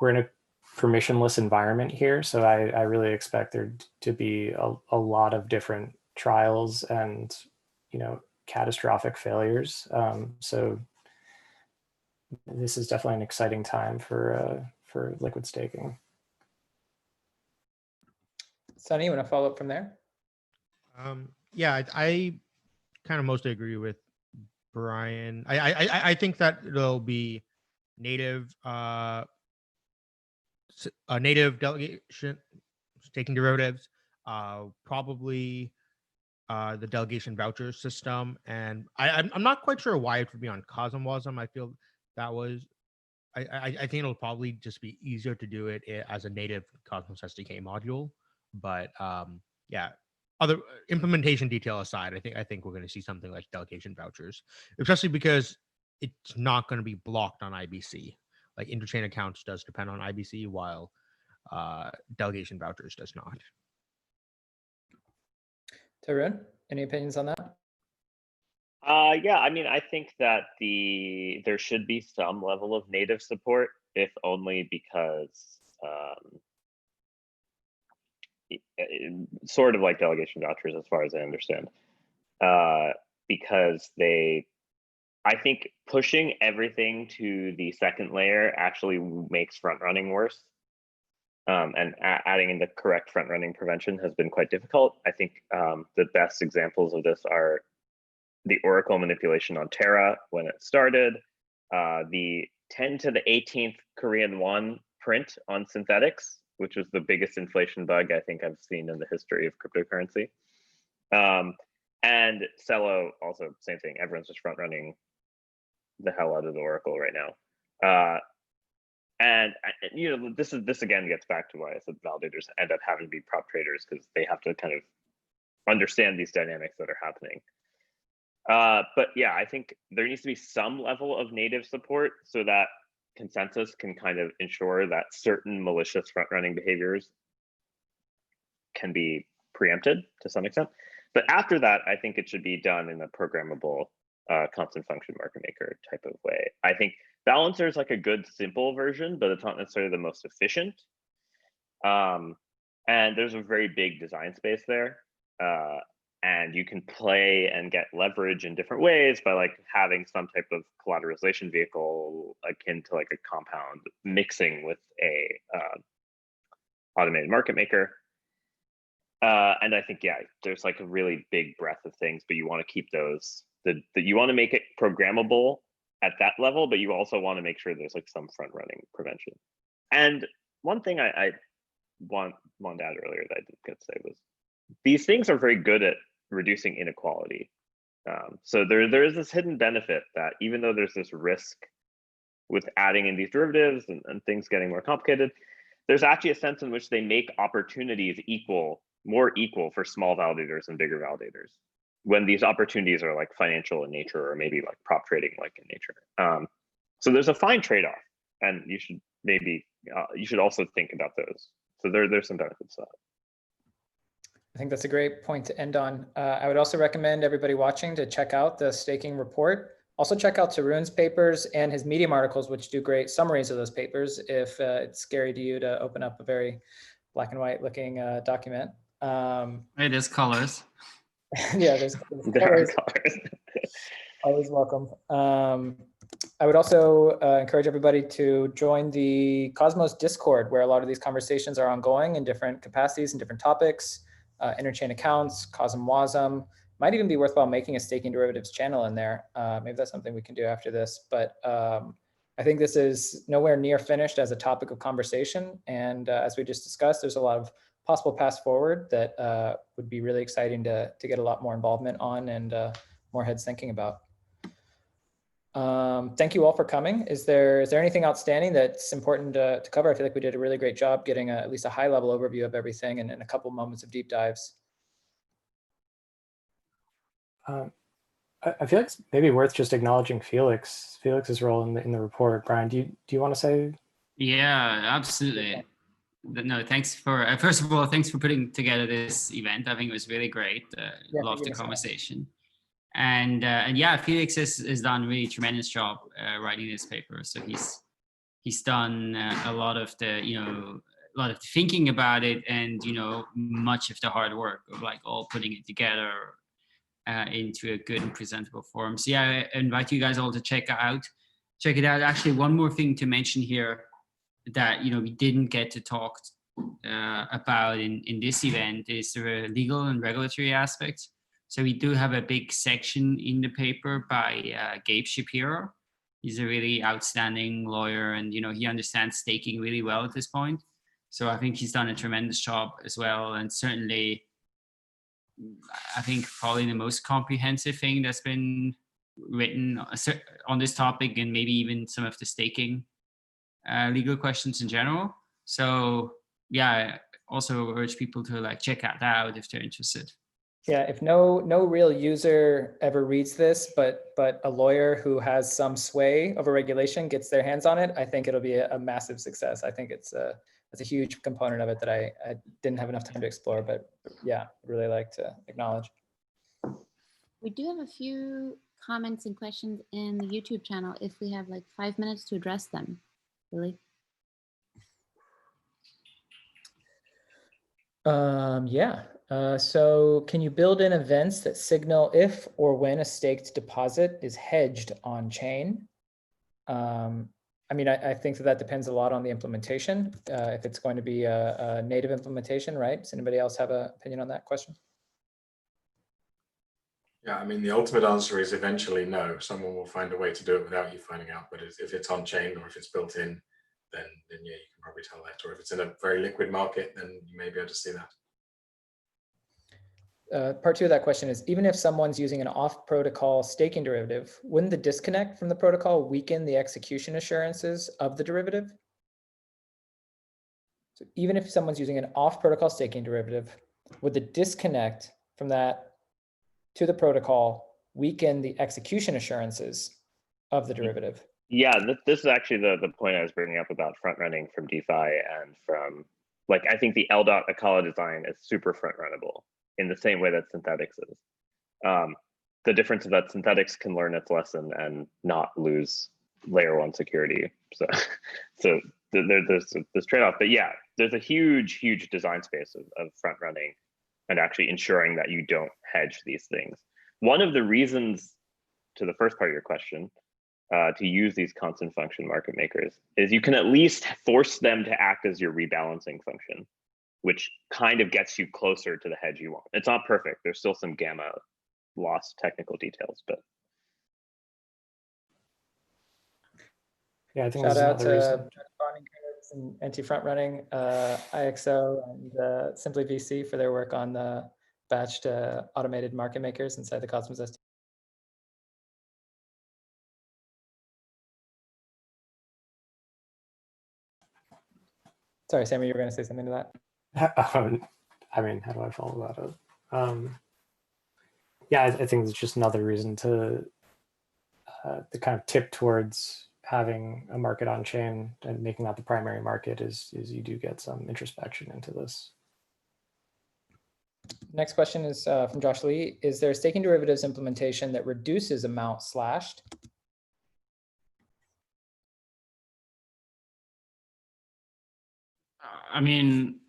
we're in a permissionless environment here, so I really expect there to be a lot of different trials and catastrophic failures. So this is definitely an exciting time for liquid staking. Sunny, you want to follow up from there? Yeah, I kind of mostly agree with Brian. I think that it'll be native native delegation staking derivatives, probably the delegation voucher system, and I'm not quite sure why it would be on COSM WASM. I feel that was I think it'll probably just be easier to do it as a native Cosmos SDK module, but yeah. Other implementation detail aside, I think we're going to see something like delegation vouchers, especially because it's not going to be blocked on IBC. Like Interchain accounts does depend on IBC, while delegation vouchers does not. Tarun, any opinions on that? Yeah, I mean, I think that there should be some level of native support, if only because sort of like delegation vouchers, as far as I understand, because I think pushing everything to the second layer actually makes front running worse. And adding in the correct front running prevention has been quite difficult. I think the best examples of this are the Oracle manipulation on Terra when it started, the 10 to the 18th Korean won print on synthetics, which was the biggest inflation bug I think I've seen in the history of cryptocurrency. And Celo, also same thing. Everyone's just front running the hell out of the Oracle right now. And this again gets back to why I said validators end up having to be prop traders, because they have to kind of understand these dynamics that are happening. But yeah, I think there needs to be some level of native support so that consensus can kind of ensure that certain malicious front-running behaviors can be preempted to some extent. But after that, I think it should be done in a programmable constant function market maker type of way. I think Balancer is like a good simple version, but it's not necessarily the most efficient. And there's a very big design space there. And you can play and get leverage in different ways by like having some type of collateralization vehicle akin to like a compound mixing with a automated market maker. And I think, yeah, there's like a really big breadth of things, but you want to keep those, that you want to make it programmable at that level, but you also want to make sure there's like some front running prevention. And one thing I want to add earlier that I didn't get to say was, these things are very good at reducing inequality. So there is this hidden benefit that even though there's this risk with adding in these derivatives and things getting more complicated, there's actually a sense in which they make opportunities more equal for small validators and bigger validators when these opportunities are like financial in nature or maybe like prop trading like in nature. So there's a fine trade-off, and you should maybe you should also think about those. So there's some benefits to that. I think that's a great point to end on. I would also recommend everybody watching to check out the staking report. Also check out Tarun's papers and his Medium articles, which do great summaries of those papers if it's scary to you to open up a very black and white looking document. It is colors. Yeah, there's colors. Always welcome. I would also encourage everybody to join the Cosmos Discord, where a lot of these conversations are ongoing in different capacities and different topics. Interchain Accounts, Cosm Wasm. Might even be worthwhile making a staking derivatives channel in there. Maybe that's something we can do after this. But I think this is nowhere near finished as a topic of conversation. And as we just discussed, there's a lot of possible paths forward that would be really exciting to get a lot more involvement on and more heads thinking about. Thank you all for coming. Is there anything outstanding that's important to cover? I feel like we did a really great job getting at least a high level overview of everything and a couple moments of deep dives. I feel like it's maybe worth just acknowledging Felix's role in the report. Brian, do you want to say? Yeah, absolutely. No, thanks for first of all, thanks for putting together this event. I think it was really great. Loved the conversation. And yeah, Felix has done a really tremendous job writing this paper. So he's done a lot of the thinking about it, and much of the hard work of like all putting it together into a good and presentable form. So yeah, I invite you guys all to check it out. Actually, one more thing to mention here that we didn't get to talk about in this event is the legal and regulatory aspects. So we do have a big section in the paper by Gabe Shapiro. He's a really outstanding lawyer, and he understands staking really well at this point. So I think he's done a tremendous job as well, and certainly I think probably the most comprehensive thing that's been written on this topic, and maybe even some of the staking legal questions in general. So yeah, I also urge people to like check that out if they're interested. Yeah, if no real user ever reads this, but a lawyer who has some sway over regulation gets their hands on it, I think it'll be a massive success. I think it's a huge component of it that I didn't have enough time to explore, but yeah, I'd really like to acknowledge. We do have a few comments and questions in the YouTube channel if we have like 5 minutes to address them. Really? Yeah. So can you build in events that signal if or when a staked deposit is hedged on chain? I mean, I think that depends a lot on the implementation. If it's going to be a native implementation, right? Does anybody else have an opinion on that question? Yeah, I mean, the ultimate answer is eventually no. Someone will find a way to do it without you finding out. But if it's on chain or if it's built in, then yeah, you can probably tell that. Or if it's in a very liquid market, then you may be able to see that. Part two of that question is, even if someone's using an off-protocol staking derivative, wouldn't the disconnect from the protocol weaken the execution assurances of the derivative? So even if someone's using an off-protocol staking derivative, would the disconnect from that to the protocol weaken the execution assurances of the derivative? Yeah, this is actually the point I was bringing up about front running from DeFi and from, like, I think the L.Akala design is super front runnable in the same way that synthetics is. the difference is that synthetics can learn its lesson and not lose layer 1 security. So there's this trade-off, but yeah, there's a huge design space of front running and actually ensuring that you don't hedge these things. One of the reasons, to the first part of your question, to use these constant function market makers is you can at least force them to act as your rebalancing function, which kind of gets you closer to the hedge you want. It's not perfect. There's still some gamma loss technical details, but. Yeah, I think Shout that's out another reason. to Unbounding Periods and anti-front running, IXO and Simply VC for their work on the batched automated market makers inside the Cosmos ST. Sorry, Sammy, you were going to say something to that? I mean, how do I follow that up? Yeah, I think it's just another reason to kind of tip towards having a market on chain and making that the primary market is you do get some introspection into this. Next question is from Josh Lee. Is there a staking derivatives implementation that reduces amount slashed? I mean,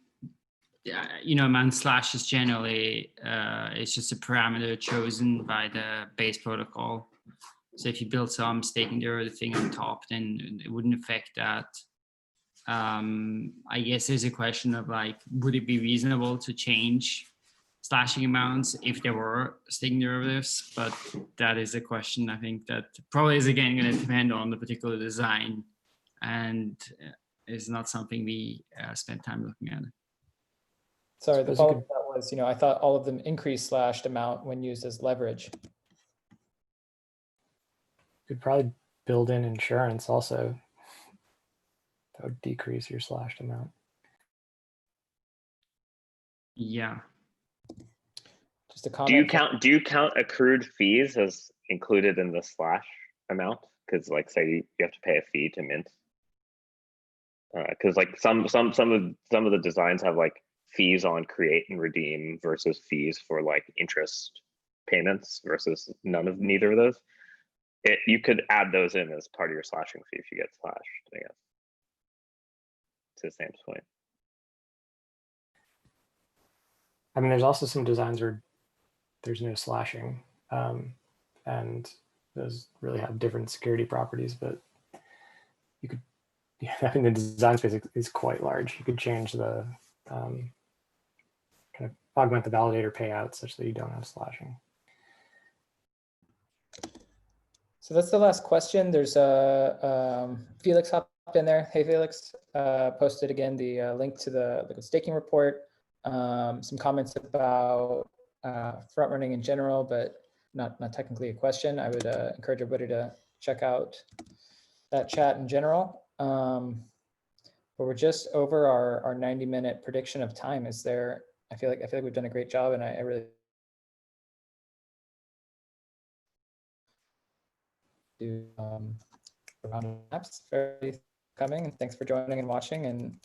you know, amount slash is generally, it's just a parameter chosen by the base protocol. So if you build some staking derivative thing on top, then it wouldn't affect that. I guess there's a question of like, would it be reasonable to change slashing amounts if there were staking derivatives? But that is a question I think that probably is again going to depend on the particular design, and is not something we spent time looking at. Sorry, the follow-up to that was, I thought all of them increase slashed amount when used as leverage. Could probably build in insurance also. That would decrease your slashed amount. Yeah. Just a comment. Do you count accrued fees as included in the slash amount? Because like say you have to pay a fee to mint. Because like some of the designs have like fees on create and redeem versus fees for like interest payments versus neither of those. You could add those in as part of your slashing fee if you get slashed, I guess. To Sam's point. I mean, there's also some designs where there's no slashing, and those really have different security properties, but you could, yeah, I think the design space is quite large. You could change the kind of augment the validator payout such that you don't have slashing. So that's the last question. There's Felix hopped in there. Hey, Felix. Posted again the link to the liquid staking report. Some comments about front running in general, but not technically a question. I would encourage everybody to check out that chat in general. But we're just over our 90-minute prediction of time. Is there? I feel like we've done a great job, and I really do round of apps for coming, and thanks for joining and watching, and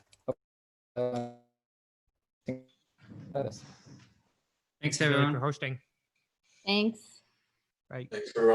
thanks everyone for hosting. Thanks. Right. Thanks everyone.